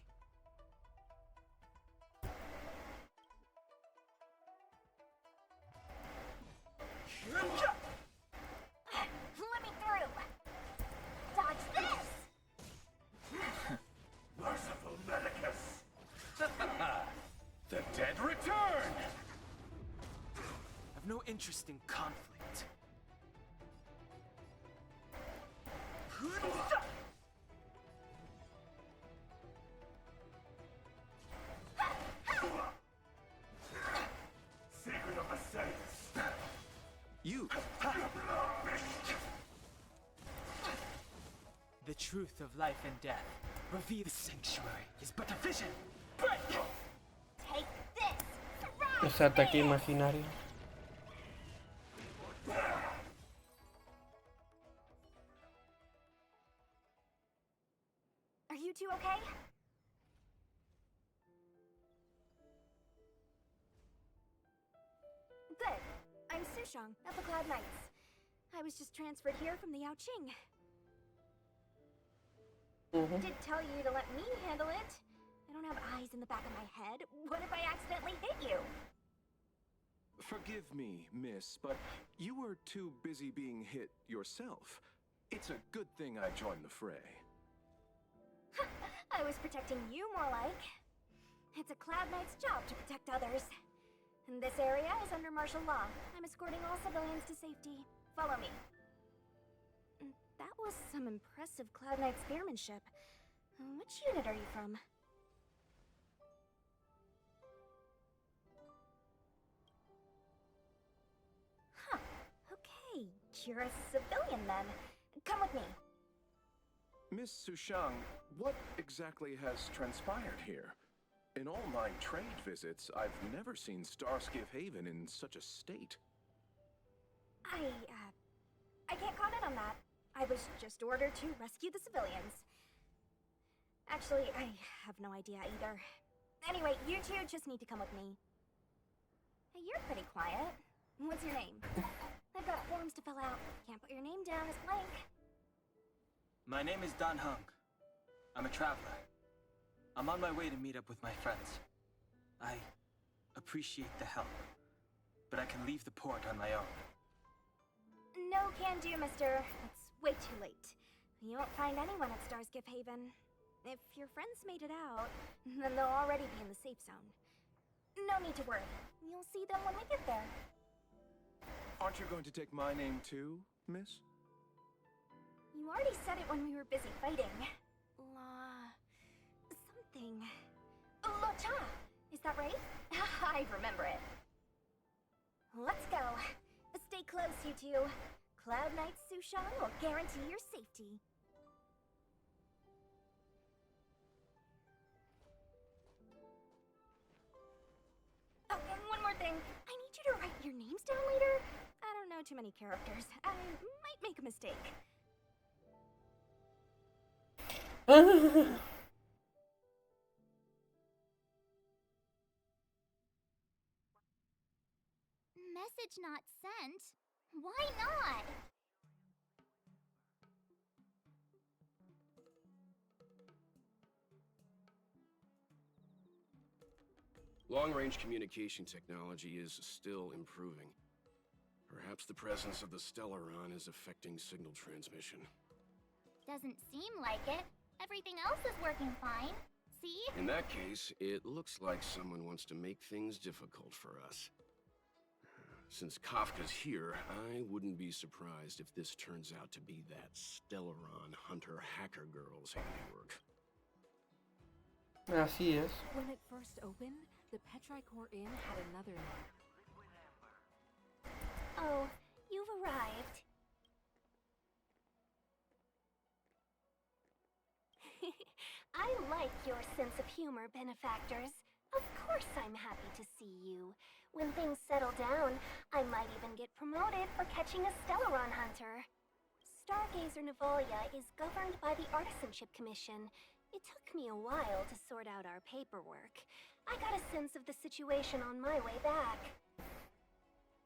Let me through. Dodge this. Merciful Medicus! The dead return! I've no interest in conflict. Secret of the Saints! You! The truth of life and death, revealed. The sanctuary is but a vision. Break! Take this. Ese ataque imaginario. Are you two okay? Good. I'm Sushang of the Cloud Knights. I was just transferred here from the Yaoqing. Did tell you to let me handle it. I don't have eyes in the back of my head. What if I accidentally hit you? Forgive me, miss, but you were too busy being hit yourself. It's a good thing I joined the fray. I was protecting you more like. It's a Cloud Knight's job to protect others. And this area is under martial law. I'm escorting all civilians to safety. Follow me. That was some impressive Cloud Knight spearmanship. Which unit are you from? Huh. Okay, you're a civilian then. Come with me. Miss Sushang, what exactly has transpired here? In all my trade visits, I've never seen Starskiff Haven in such a state. I can't comment on that. I was just ordered to rescue the civilians. Actually, I have no idea either. Anyway, you two just need to come with me. Hey, you're pretty quiet. What's your name? I've got forms to fill out. Can't put your name down as blank. My name is Dan Hung. I'm a traveler. I'm on my way to meet up with my friends. I appreciate the help, but I can leave the port on my own. No can do, mister. It's way too late. You won't find anyone at Starskiff Haven. If your friends made it out, then they'll already be in the safe zone. No need to worry. You'll see them when we get there. Aren't you going to take my name too, miss? You already said it when we were busy fighting. Something. Cha! Is that right? I remember it. Let's go. Stay close, you two. Cloud Knight Sushang will guarantee your safety. Oh, and one more thing. I need you to write your names down later. I don't know too many characters. I might make a mistake. Message not sent? Why not? Long-range communication technology is still improving. Perhaps the presence of the Stellaron is affecting signal transmission. Doesn't seem like it. Everything else is working fine. See? In that case, it looks like someone wants to make things difficult for us. Since Kafka's here, I wouldn't be surprised if this turns out to be that Stellaron hunter hacker girl's handiwork. Así es. When it first opened, the Petrichor Inn had another name. Oh, you've arrived. I like your sense of humor, benefactors. Of course I'm happy to see you. When things settle down, I might even get promoted for catching a Stellaron hunter. Stargazer Navalia is governed by the Artisanship Commission. It took me a while to sort out our paperwork. I got a sense of the situation on my way back.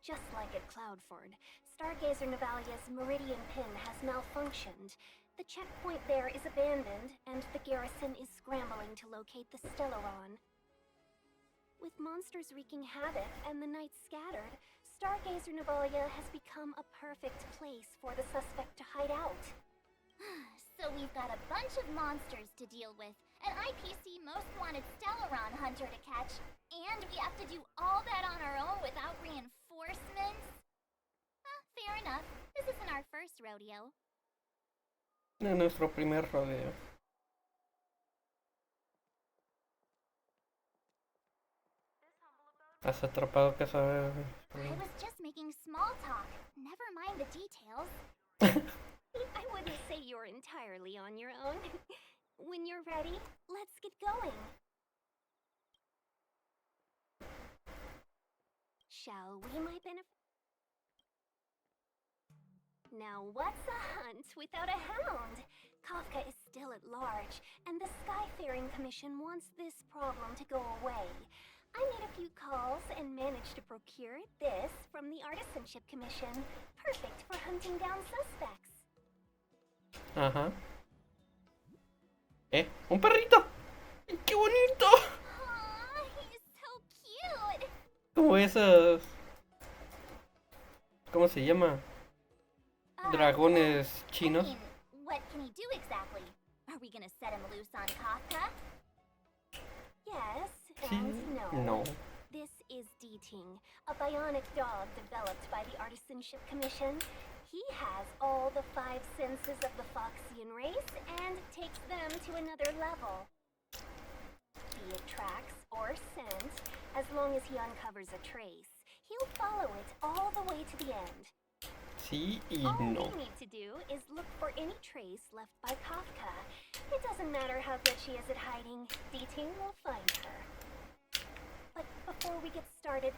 Just like at Cloudford, Stargazer Navalia's Meridian Pin has malfunctioned. The checkpoint there is abandoned, and the garrison is scrambling to locate the Stellaron. With monsters wreaking havoc and the night scattered, Stargazer Navalia has become a perfect place for the suspect to hide out. So we've got a bunch of monsters to deal with, an IPC most wanted Stellaron hunter to catch, and we have to do all that on our own without reinforcements? Fair enough. This isn't our first rodeo. Es nuestro primer rodeo. Has atrapado que sabes. I was just making small talk. Never mind the details. I wouldn't say you're entirely on your own. When you're ready, let's get going. Shall we, my benefit? Now what's a hunt without a hound? Kafka is still at large, and the Skyfaring Commission wants this problem to go away. I made a few calls and managed to procure this from the Artisanship Commission. Perfect for hunting down suspects. Ajá. ¡Un perrito! ¡Qué bonito! Aww, he's so cute. Como esas... ¿Cómo se llama? Dragones chinos. I mean, what can he do exactly? Are we gonna set him loose on Kafka? Yes, Sí. and No. This is D-Ting, a bionic dog developed by the Artisanship Commission. He has all the 5 senses of the Foxian race and takes them to another level. Be it tracks or scent, as long as he uncovers a trace, he'll follow it all the way to the end. Sí y All no. we need to do is look for any trace left by Kafka. It doesn't matter how good she is at hiding, D-Ting will find her. But before we get started,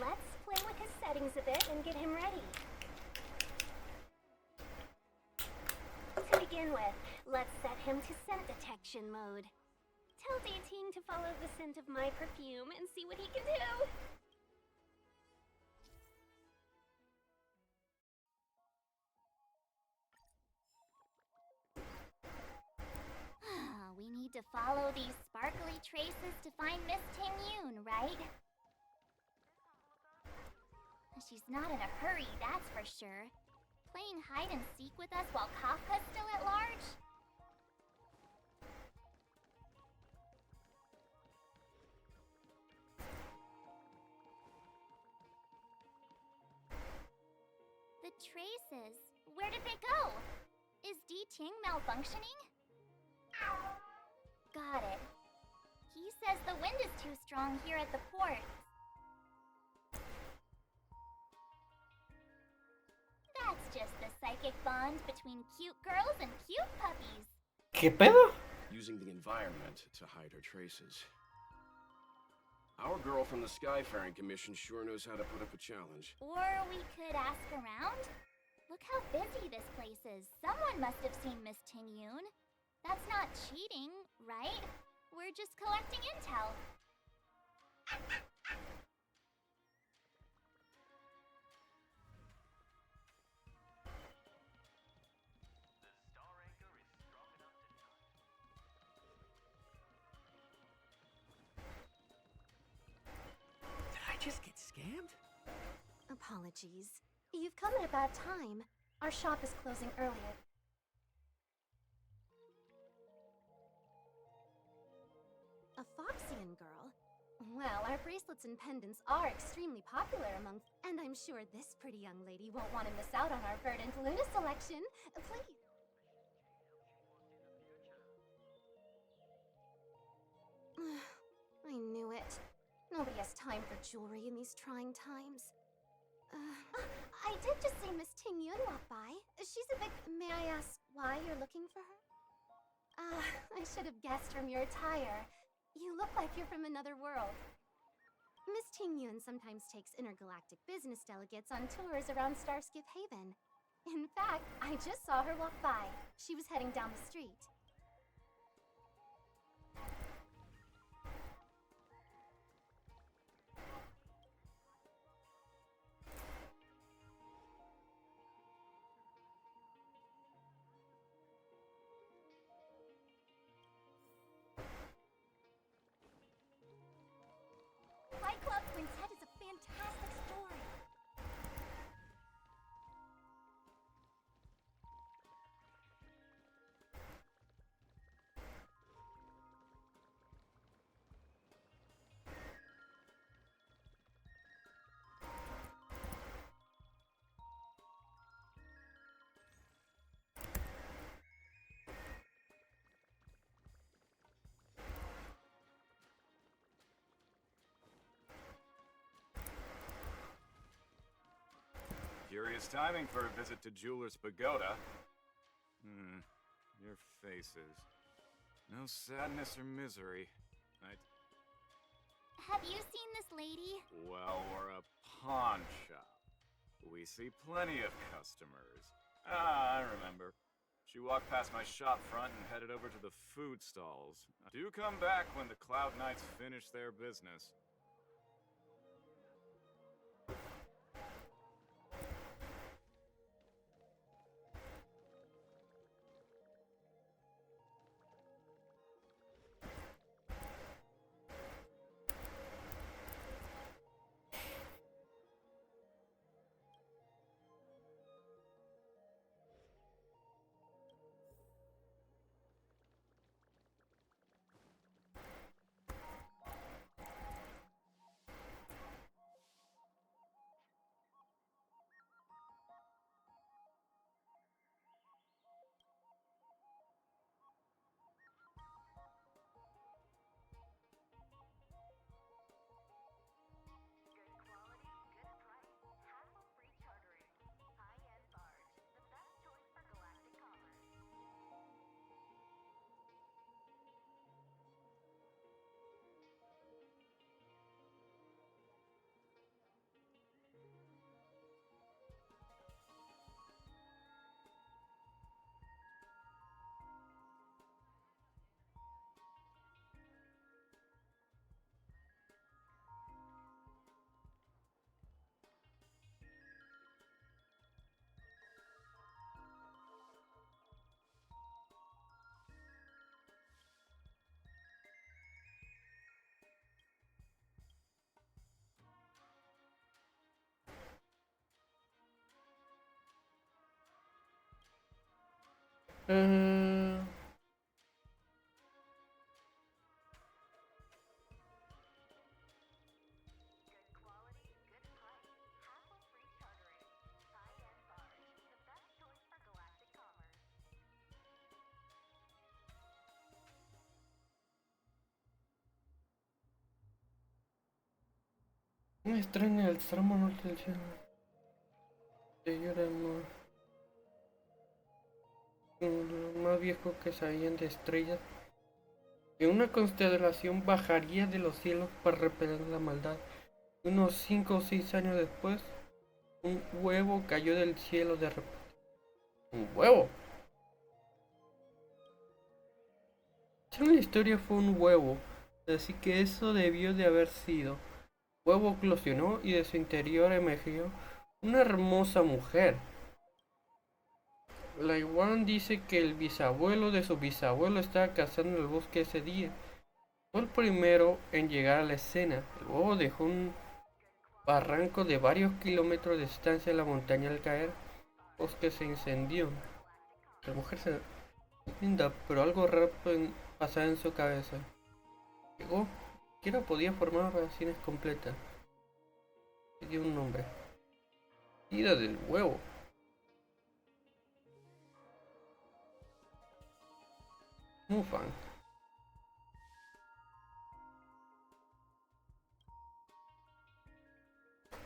let's play with his settings a bit and get him ready. To begin with, let's set him to scent detection mode. Tell D-Ting to follow the scent of my perfume and see what he can do. We need to follow these sparkly traces to find Miss Ting-Yun, right? She's not in a hurry, that's for sure. Playing hide and seek with us while Kafka's still at large? The traces. Where did they go? Is D-Ting malfunctioning? Got it. He says the wind is too strong here at the port. That's just the psychic bond between cute girls and cute puppies. ¿Qué pedo? Using the environment to hide her traces. Our girl from the Skyfaring Commission sure knows how to put up a challenge. Or we could ask around? Look how busy this place is. Someone must have seen Miss Ting-Yun. That's not cheating, right? We're just collecting intel. Did I just get scammed? Apologies. You've come at a bad time. Our shop is closing earlier. A Foxian girl? Well, our bracelets and pendants are extremely popular among... And I'm sure this pretty young lady won't want to miss out on our verdant Luna selection. Please. I knew it. Nobody has time for jewelry in these trying times. I did just see Miss Ting Yun walk by. She's a bit... May I ask why you're looking for her? I should have guessed from your attire. You look like you're from another world. Miss Ting Yun sometimes takes intergalactic business delegates on tours around Starskip Haven. In fact, I just saw her walk by. She was heading down the street. Fight Club Quintet is a fantastic story. Curious timing for a visit to Jeweler's Pagoda. Your faces. No sadness or misery. Have you seen this lady? Well, we're a pawn shop. We see plenty of customers. I remember. She walked past my shop front and headed over to the food stalls. Do come back when the Cloud Knights finish their business. Me extraña el tramo norte del cielo. Iremos. Lo más viejo que sabían de estrellas. Que una constelación bajaría de los cielos para repeler la maldad. Unos 5 o 6 años después, un huevo cayó del cielo de repente. ¿Un huevo? Según la historia fue un huevo, así que eso debió de haber sido. El huevo eclosionó y de su interior emergió una hermosa mujer. La Iwan dice que el bisabuelo de su bisabuelo estaba cazando en el bosque ese día. Fue el primero en llegar a la escena. El huevo dejó un barranco de varios kilómetros de distancia en la montaña al caer. El bosque se incendió. La mujer se linda, pero algo raro pasaba en su cabeza. Llegó, que no podía formar oraciones completas. Le dio un nombre. Ida del huevo. Mufan.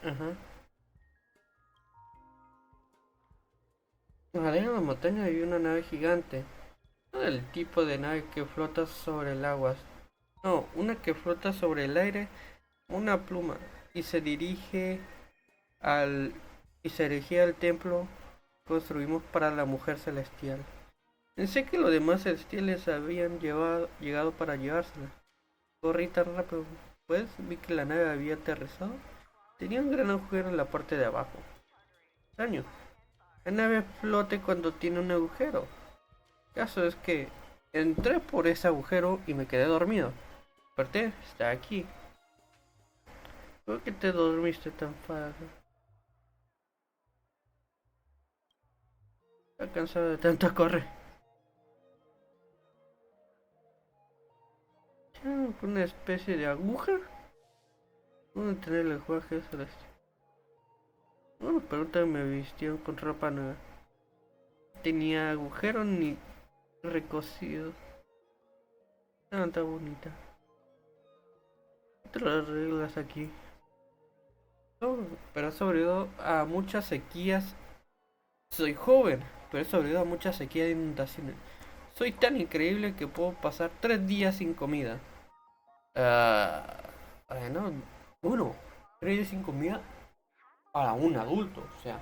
Ajá. Allá en la montaña había una nave gigante. No del tipo de nave que flota sobre el agua. No, una que flota sobre el aire, una pluma, y se dirige al y se dirigía al templo que construimos para la mujer celestial. Pensé que los demás celestiales habían llegado para llevársela. Corrí tan rápido, pues vi que la nave había aterrizado. Tenía un gran agujero en la parte de abajo. Extraño. La nave flote cuando tiene un agujero. El caso es que entré por ese agujero y me quedé dormido. Desperté, está aquí. ¿Por qué te dormiste tan fácil? Está cansado de tanto correr. Una especie de aguja. ¿Dónde tener el lenguaje celeste? Una pregunta, me vistieron con ropa nueva. Tenía agujero ni recocido. Tanta bonita. Otras reglas aquí. Oh, pero he sobrevivido a muchas sequías. Soy joven, pero he sobrevivido a muchas sequías de inundaciones. Soy tan increíble que puedo pasar 3 días sin comida. Ah, bueno, 3 días sin comida para un adulto. O sea,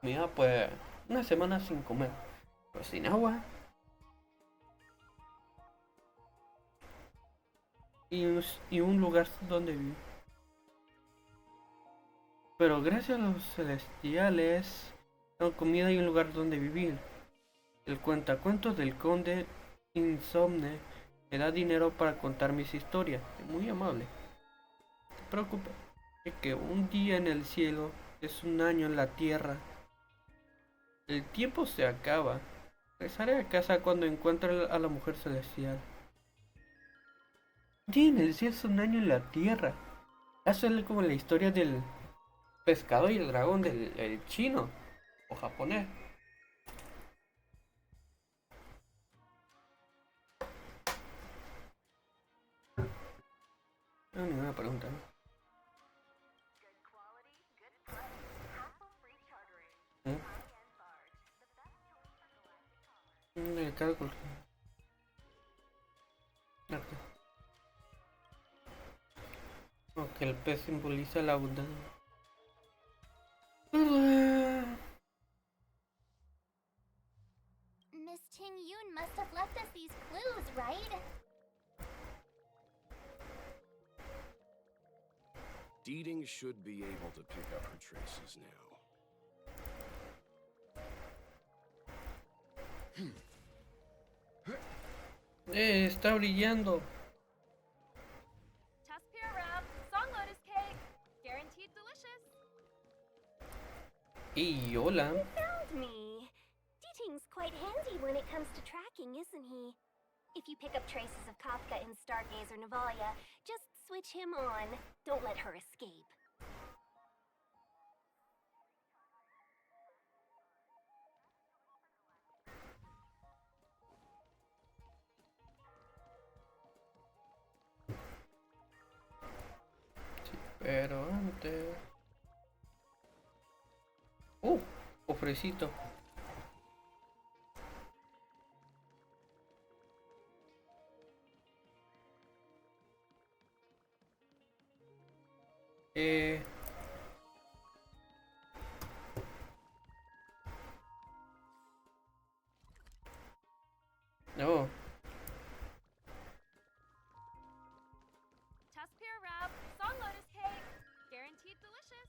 comida pues una semana sin comer. Pero sin agua. Y un lugar donde vivir. Pero gracias a los celestiales, tengo comida y un lugar donde vivir. El cuentacuentos del conde Insomne me da dinero para contar mis historias. Es muy amable. No te preocupes, es que un día en el cielo es un año en la tierra. El tiempo se acaba. Regresaré a casa cuando encuentre a la mujer celestial. Un día en el cielo es un año en la tierra. Eso es como la historia del pescado y el dragón del el chino o japonés. No, ninguna pregunta, ¿no? ¿Eh? El cálculo. Ok, el pez simboliza la abundancia. Miss Ting Yun must have left us these clues, right? Deeding should be able to pick up her traces now. Está brillando. Taspir wrap, song lotus cake, guaranteed delicious. Y hola. You found me. Deeting's quite handy when it comes to tracking, isn't he? If you pick up traces of Kafka in Stargazer Navalia, just switch him on. Don't let her escape. Sí, pero antes. Cofrecito. Eh. No. Taspir wrap, song lotus cake, guaranteed delicious.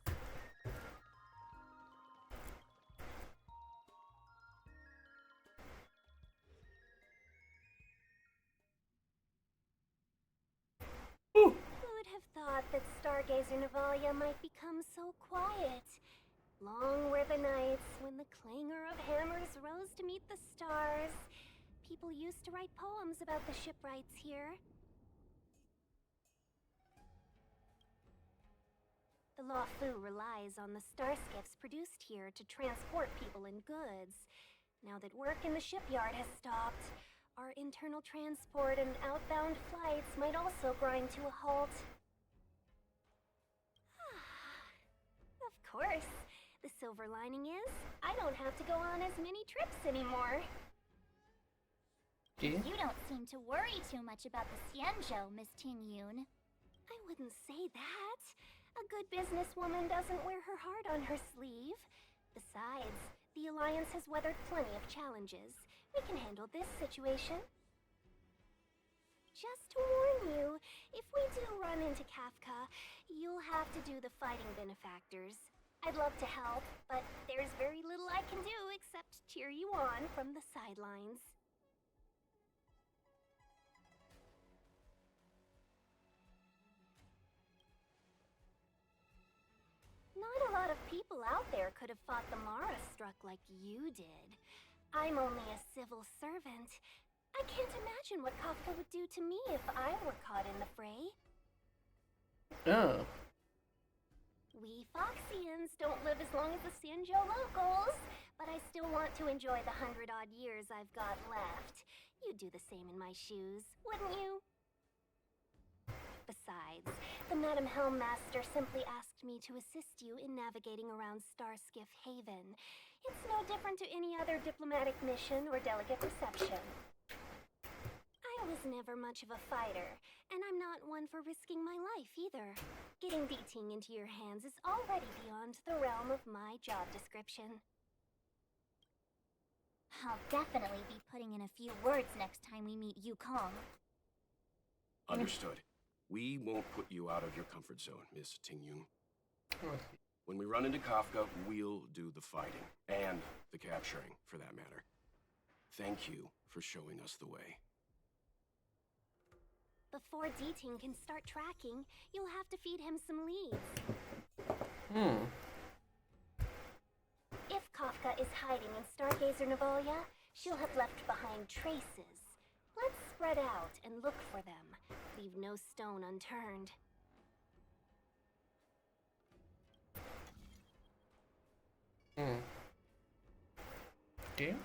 Who'd have thought that Stargazer Navalia might become so quiet? Long were the nights when the clangor of hammers rose to meet the stars. People used to write poems about the shipwrights here. The Law Fu relies on the starskiffs produced here to transport people and goods. Now that work in the shipyard has stopped, our internal transport and outbound flights might also grind to a halt. Of course, The silver lining is, I don't have to go on as many trips anymore. ¿Qué? You don't seem to worry too much about the Xianzhou, Miss Tingyun. I wouldn't say that. A good businesswoman doesn't wear her heart on her sleeve. Besides, the Alliance has weathered plenty of challenges. We can handle this situation. Just to warn you, if we do run into Kafka, you'll have to do the fighting benefactors. I'd love to help, but there's very little I can do except cheer you on from the sidelines. Not a lot of people out there could have fought the Mara struck like you did. I'm only a civil servant. I can't imagine what Kafka would do to me if I were caught in the fray. Oh. We Foxians don't live as long as the Xianzhou locals, but I still want to enjoy the 100-odd years I've got left. You'd do the same in my shoes, wouldn't you? Besides, the Madam Helmmaster simply asked me to assist you in navigating around Starskiff Haven. It's no different to any other diplomatic mission or delegate reception. I was never much of a fighter, and I'm not one for risking my life either. Getting Deeting into your hands is already beyond the realm of my job description. I'll definitely be putting in a few words next time we meet Yukong. Understood. We won't put you out of your comfort zone, Miss Tingyun. When we run into Kafka, we'll do the fighting. And the capturing, for that matter. Thank you for showing us the way. Before Deeting can start tracking, you'll have to feed him some leads. If Kafka is hiding in Stargazer Navolia, she'll have left behind traces. Let's spread out and look for them. Leave no stone unturned. ¿Qué?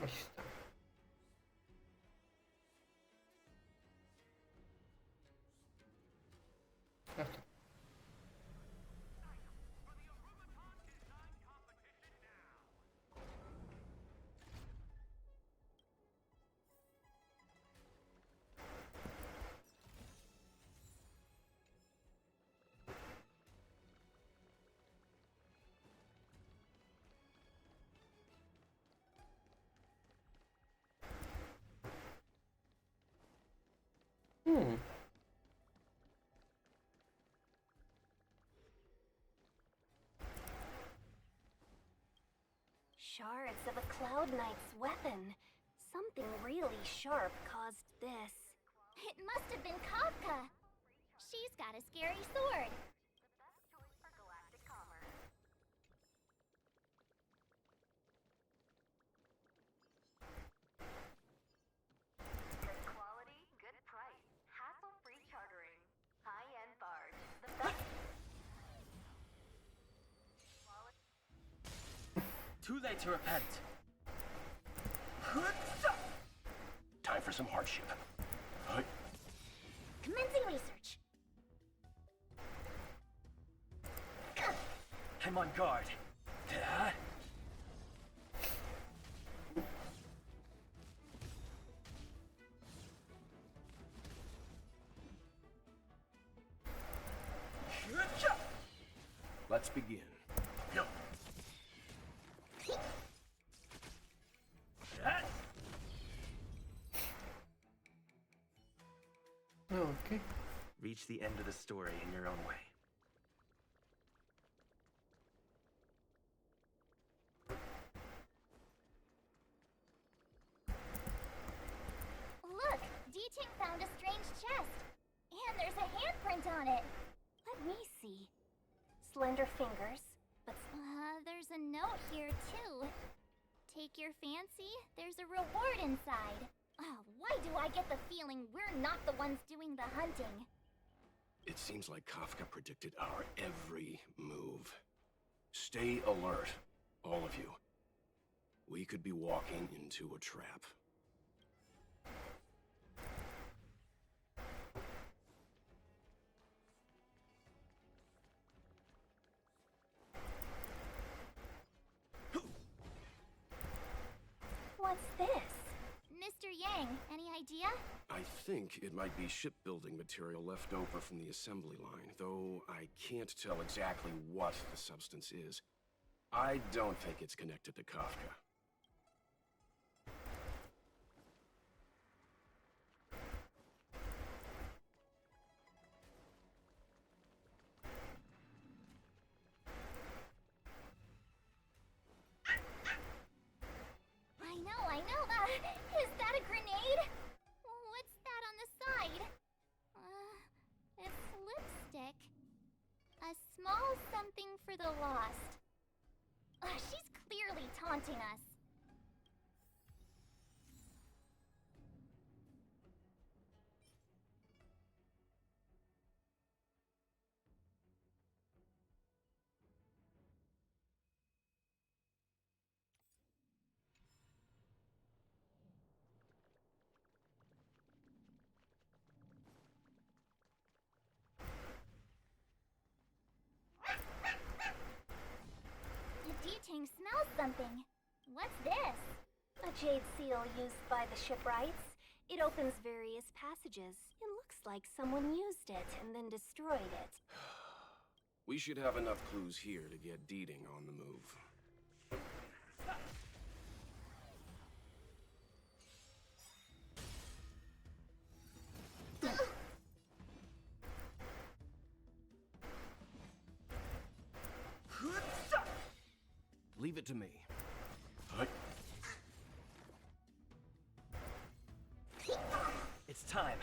Ahí está. Ya está. Shards of a Cloud Knight's weapon. Something really sharp caused this. It must have been Kafka. She's got a scary sword. Good quality, good price. Hassle-free chartering. High-end barge. The best. Too late to repent. Time for some hardship. Commencing research. I'm on guard. Let's begin. Okay. Reach the end of the story in your own way. Look, Deeting found a strange chest. And there's a handprint on it. Let me see. Slender fingers, but There's a note here, too. Take your fancy, there's a reward inside. Why do I get the feeling we're not the ones doing the hunting? It seems like Kafka predicted our every move. Stay alert, all of you. We could be walking into a trap. What's this? Mr. Yang, any idea? I think it might be shipbuilding material left over from the assembly line, though I can't tell exactly what the substance is. I don't think it's connected to Kafka. I know. Is that a grenade? What's that on the side? It's lipstick. A small something for the lost. She's clearly taunting us. The D-Tank smells something. What's this? A jade seal used by the shipwrights. It opens various passages. It looks like someone used it and then destroyed it. We should have enough clues here to get Deeding on the move. Leave it to me. It's time.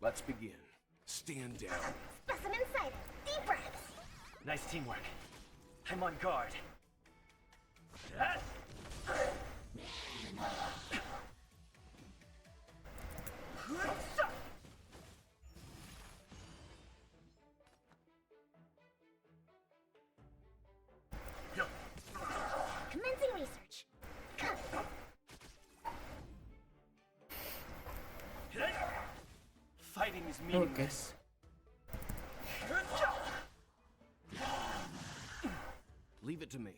Let's begin. Stand down. Specimen sighted. Deep breaths. Nice teamwork. I'm on guard. Commencing research. Fighting is meaningless. Leave it to me.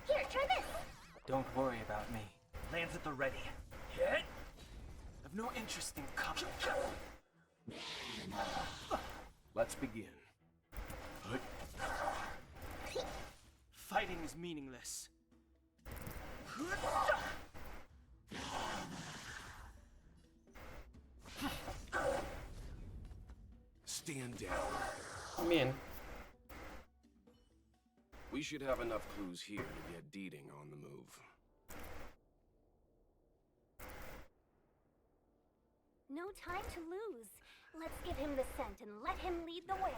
Here, try this. Don't worry about me. Lands at the ready. I've no interest in combat. Let's begin. Fighting is meaningless. Stand down. Bien. We should have enough clues here to get Deeding on the move. No time to lose. Let's give him the scent and let him lead the way.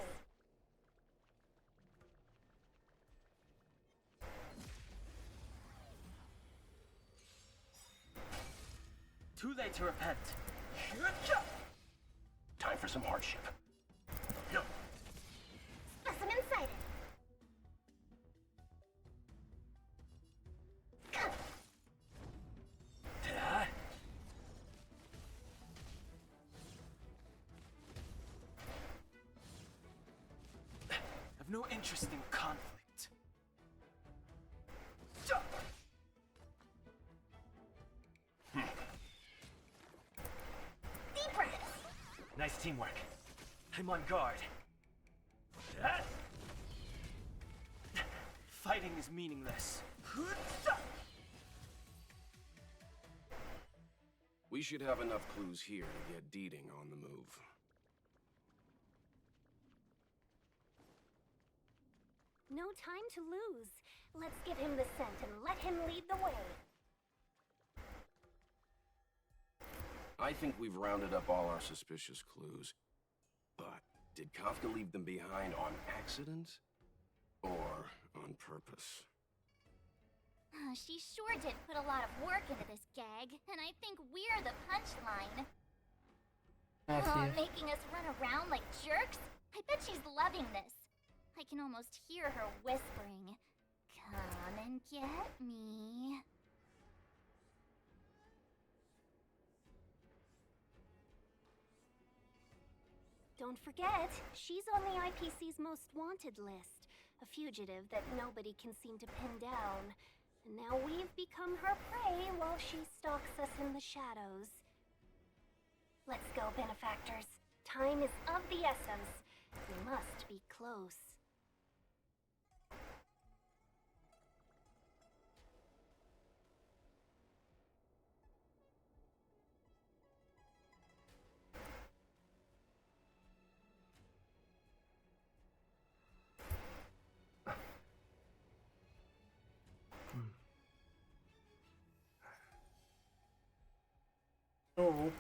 Too late to repent. Time for some hardship. Specimen sighted. I've no interest in conflict. Deep breaths. Nice teamwork. I'm on guard. Fighting is meaningless. We should have enough clues here to get Deeding on the move. No time to lose. Let's give him the scent and let him lead the way. I think we've rounded up all our suspicious clues. But did Kafka leave them behind on accident? Or on purpose? She sure did put a lot of work into this gag, and I think we're the punchline. Así es. Making us run around like jerks? I bet she's loving this. I can almost hear her whispering, "Come and get me." Don't forget, she's on the IPC's most wanted list. A fugitive that nobody can seem to pin down. And now we've become her prey while she stalks us in the shadows. Let's go, benefactors. Time is of the essence. We must be close. No.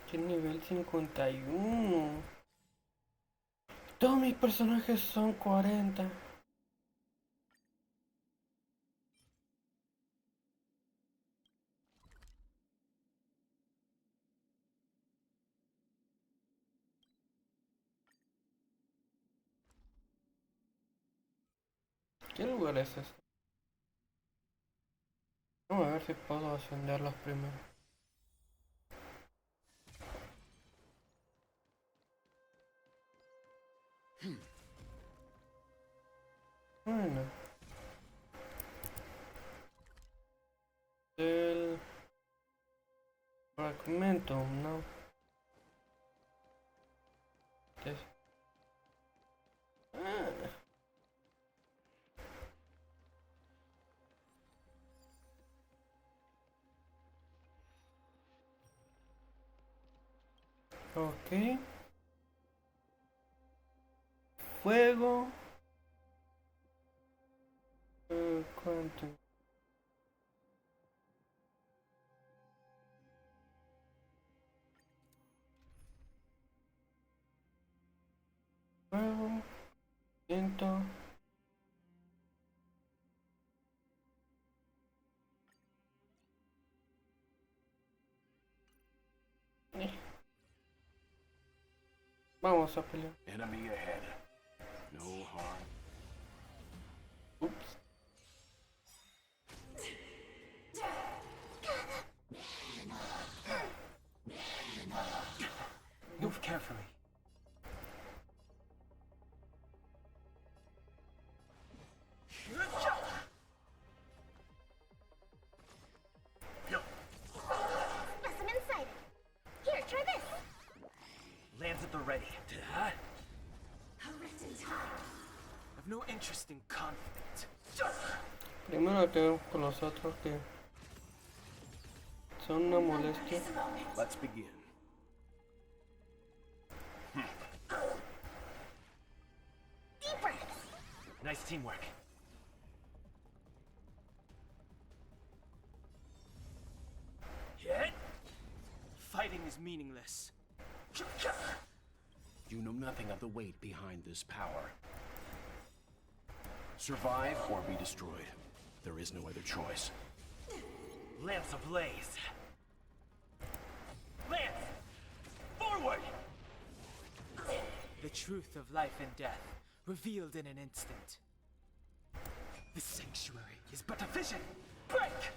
Que nivel 51. Todos mis personajes son 40. ¿Qué lugar es este? Vamos a ver si puedo ascenderlos primero. Bueno. El fragmento, ¿no? Ah. Ok. Fuego. ¿Cuánto? Fuego. Viento. Vamos a pelear. Enemy ahead. No harm. Ups. Move carefully. Specimen sighted. Here, try this. Lands at the ready. I've no interest in conflict. Primero acabemos con los otros que son una molestia. Let's begin. Deep breaths. Nice teamwork. Hit! Fighting is meaningless. You know nothing of the weight behind this power. Survive or be destroyed. There is no other choice. Lance ablaze. Lance! Forward! The truth of life and death, revealed in an instant. The sanctuary is but a vision. Break!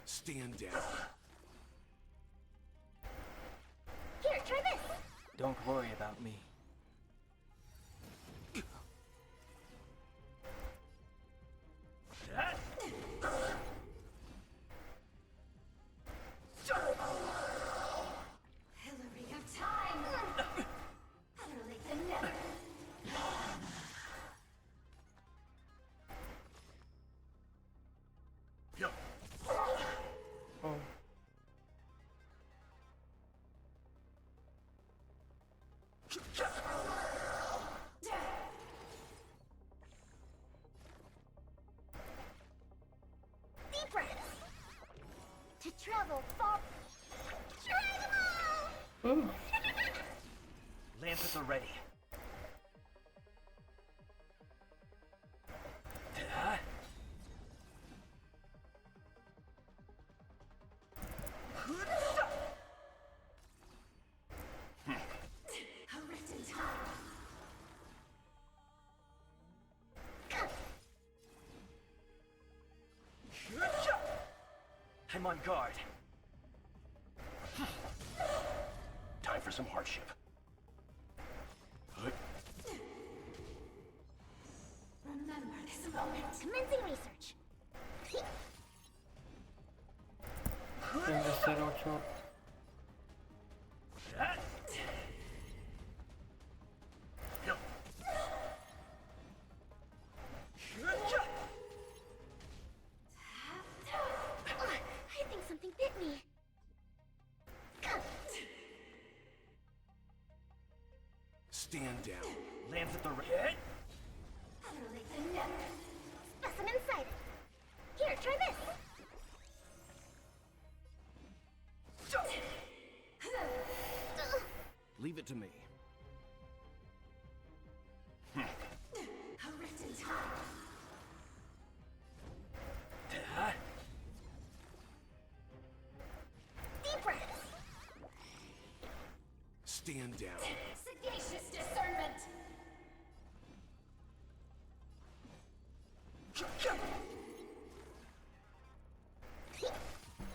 Stand down. Here, try this. Don't worry about me. little fall. Ooh. Lancets are ready. I'm on guard. Time for some hardship. Remember this moment. Commencing research. Tiene que ser 8. I think something bit me. Stand down. Lancets are ready. Specimen sighted. Here, try this. Leave it to me. Deep breaths. Stand down. Sagacious discernment.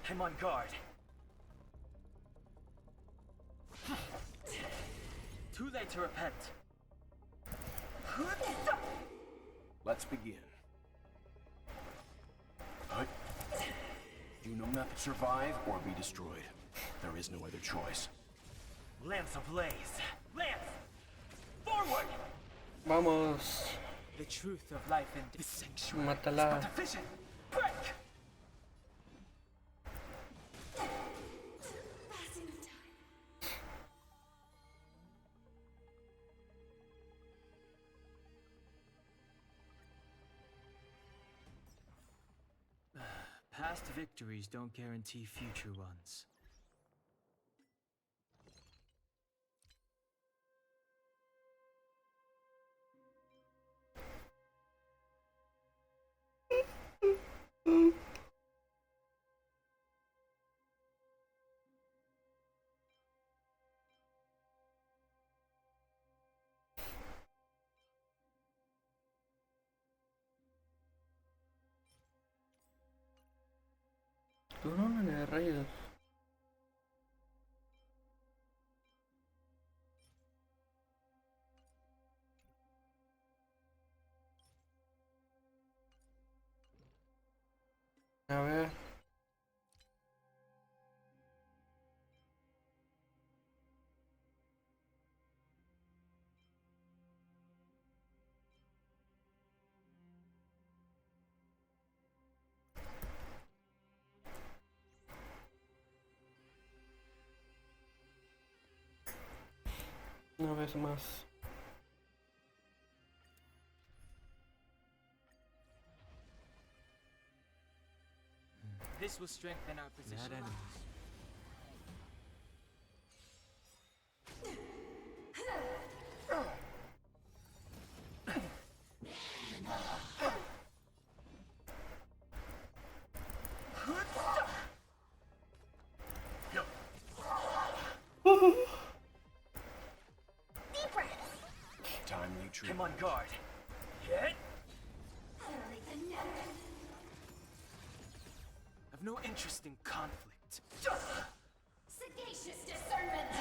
I'm on guard. Too late to repent. Let's begin. Do no nothing. Survive or be destroyed. There is no other choice. Lance ablaze. Lance! Forward! Vamos. The truth of life in this sanctuary. Mátala. Division! Break! Past victories don't guarantee future ones. Corona de rayos. A ver. Una vez más. This will strengthen our position. Not enemies. Deep breaths. Timely treatment. I'm on guard. Hit! I've no interest in conflict. Sagacious discernment.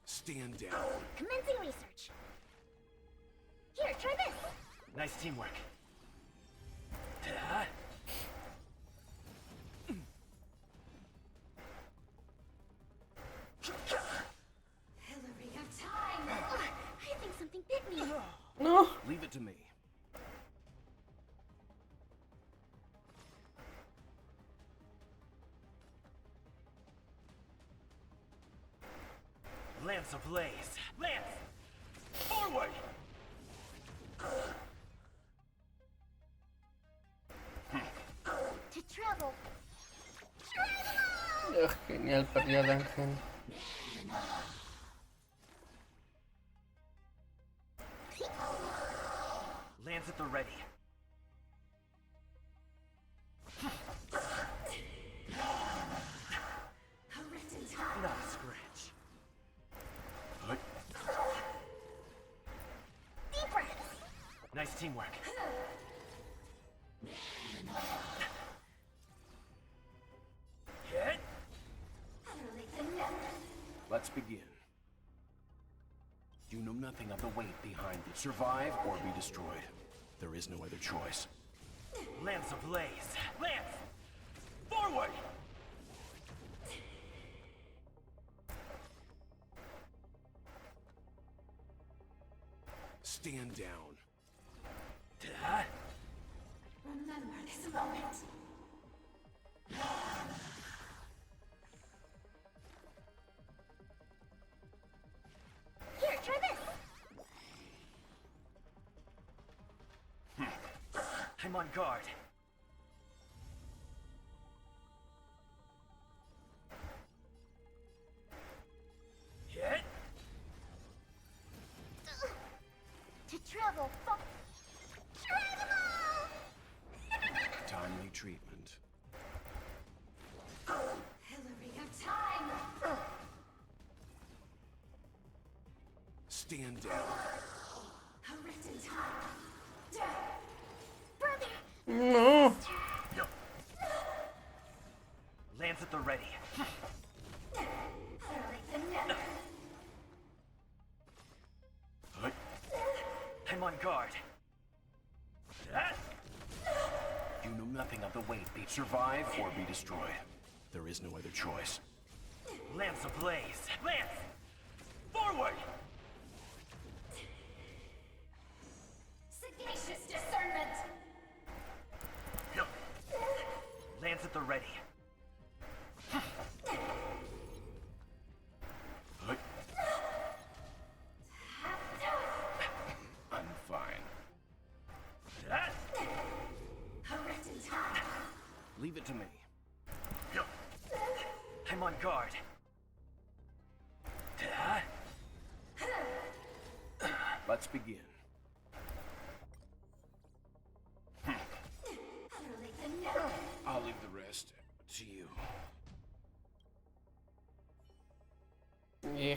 Stand down. Commencing research. Here, try this. Nice teamwork. Hillary of time. I think something bit me. No. Leave it to me. Lance ablaze. Lance! Forward! Genial, perdió al ángel. Lands at the ready. Not a scratch. Deep breaths. Nice teamwork. Hit. Let's begin. You know nothing of the weight behind it. Survive or be destroyed. There is no other choice. Lance ablaze. Lance! Forward! Stand down. Remember this moment. Here, try this. I'm on guard. Hit. To travel far. Travel! Timely treatment. Hillary of time. Stand down. A written time. Brother. No. Lance at the ready. I'm on guard. You know nothing of the weight. Survive or be destroyed. There is no other choice. Lance ablaze. Lance! Forward! Sagacious discernment. Lance at the ready. I'm fine. A written time. Leave it to me. I'm on guard. Let's begin. I'll leave the rest to you. Yeah.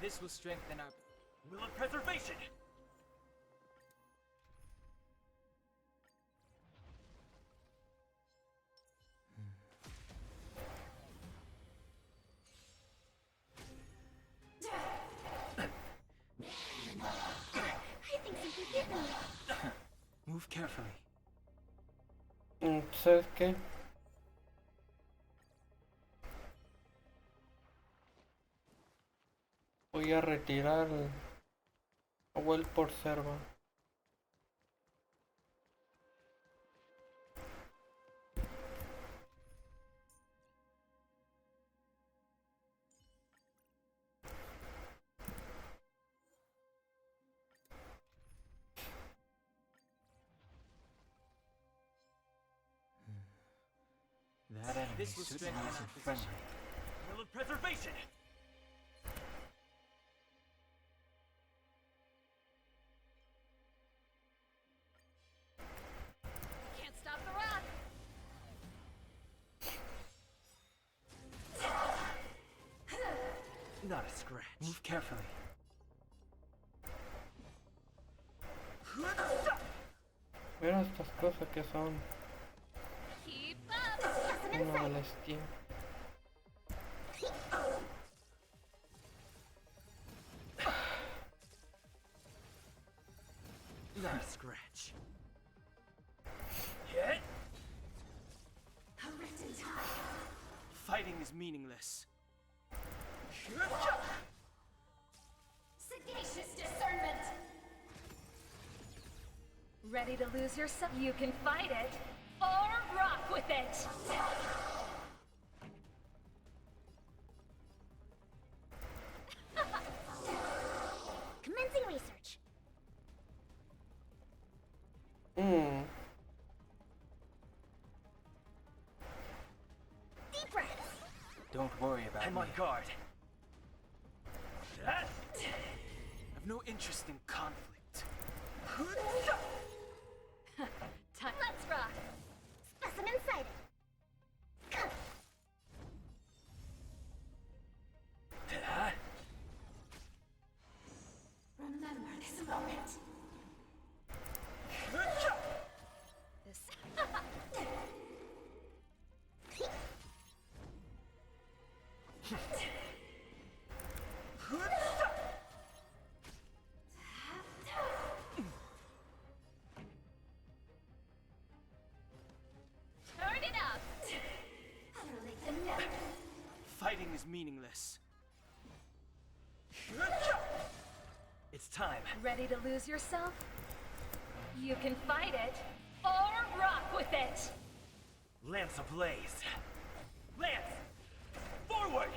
This will strengthen our... Will of preservation! I think something hit me. Move carefully. ¿Sabes qué? Voy a retirar el por serva. That enemy This will certainly strengthen isn't our friendly. Will of preservation! Can't stop the rock. Not a scratch. Move carefully. Mira estas cosas que son Keep up. Yes, I'm una inside. molestia. Not a scratch. Hit! A written time. Fighting is meaningless. Sagacious discernment. Ready to lose yourself? You can fight it, or rock with it! Commencing research. Mm. Deep breaths. Don't worry about I'm me. on guard. I've no interest in conflict. Let's rock. Specimen sighted. Go. Remember this moment. This. Turn it up! Fighting is meaningless. It's time. Ready to lose yourself? You can fight it, or rock with it! Lance ablaze. Lance! Forward!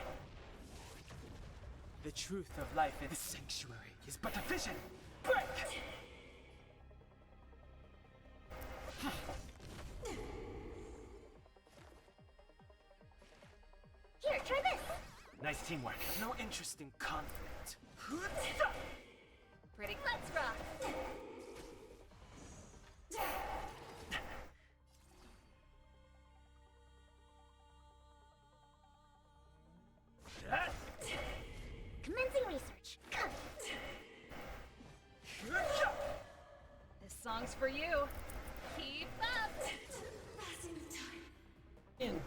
The truth of life in this sanctuary is but a vision. Break! Here, try this. Nice teamwork. No interest in conflict. Pretty. Let's rock. Commencing research. Go. This song's for you. Keep up! Passing the time. Bien.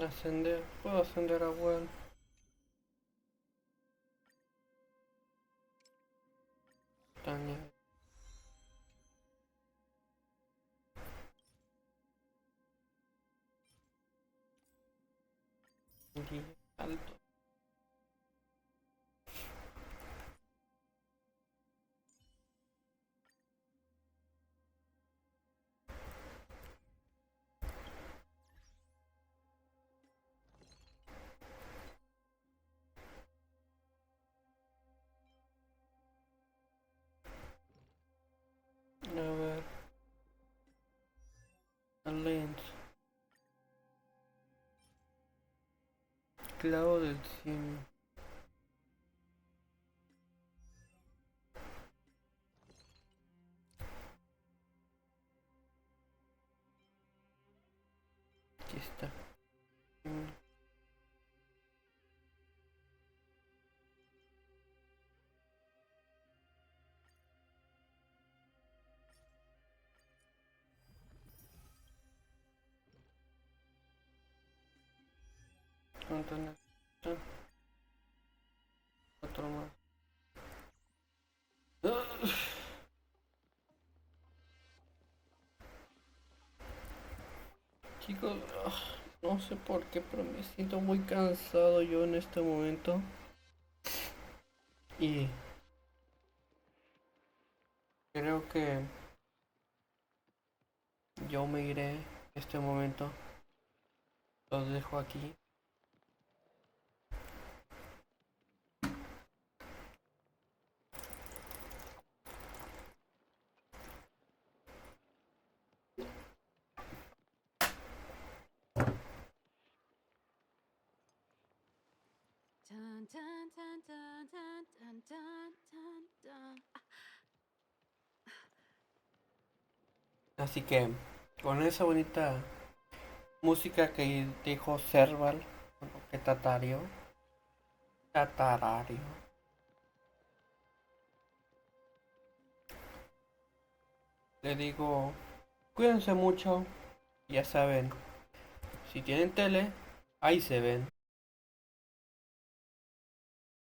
Ascender. Puedo ascender a Well. Tania. Y alto. A ver. Lens. Clavo del cine. Aquí está. Contener. Otro más. Chicos, no sé por qué, pero me siento muy cansado yo en este momento. Y creo que yo me iré en este momento. Los dejo aquí. Dun, dun, dun, dun, dun, dun, dun, dun, dun. Así que con esa bonita música que dijo Serval, bueno, que Tatarario, le digo, cuídense mucho, ya saben, si tienen tele, ahí se ven.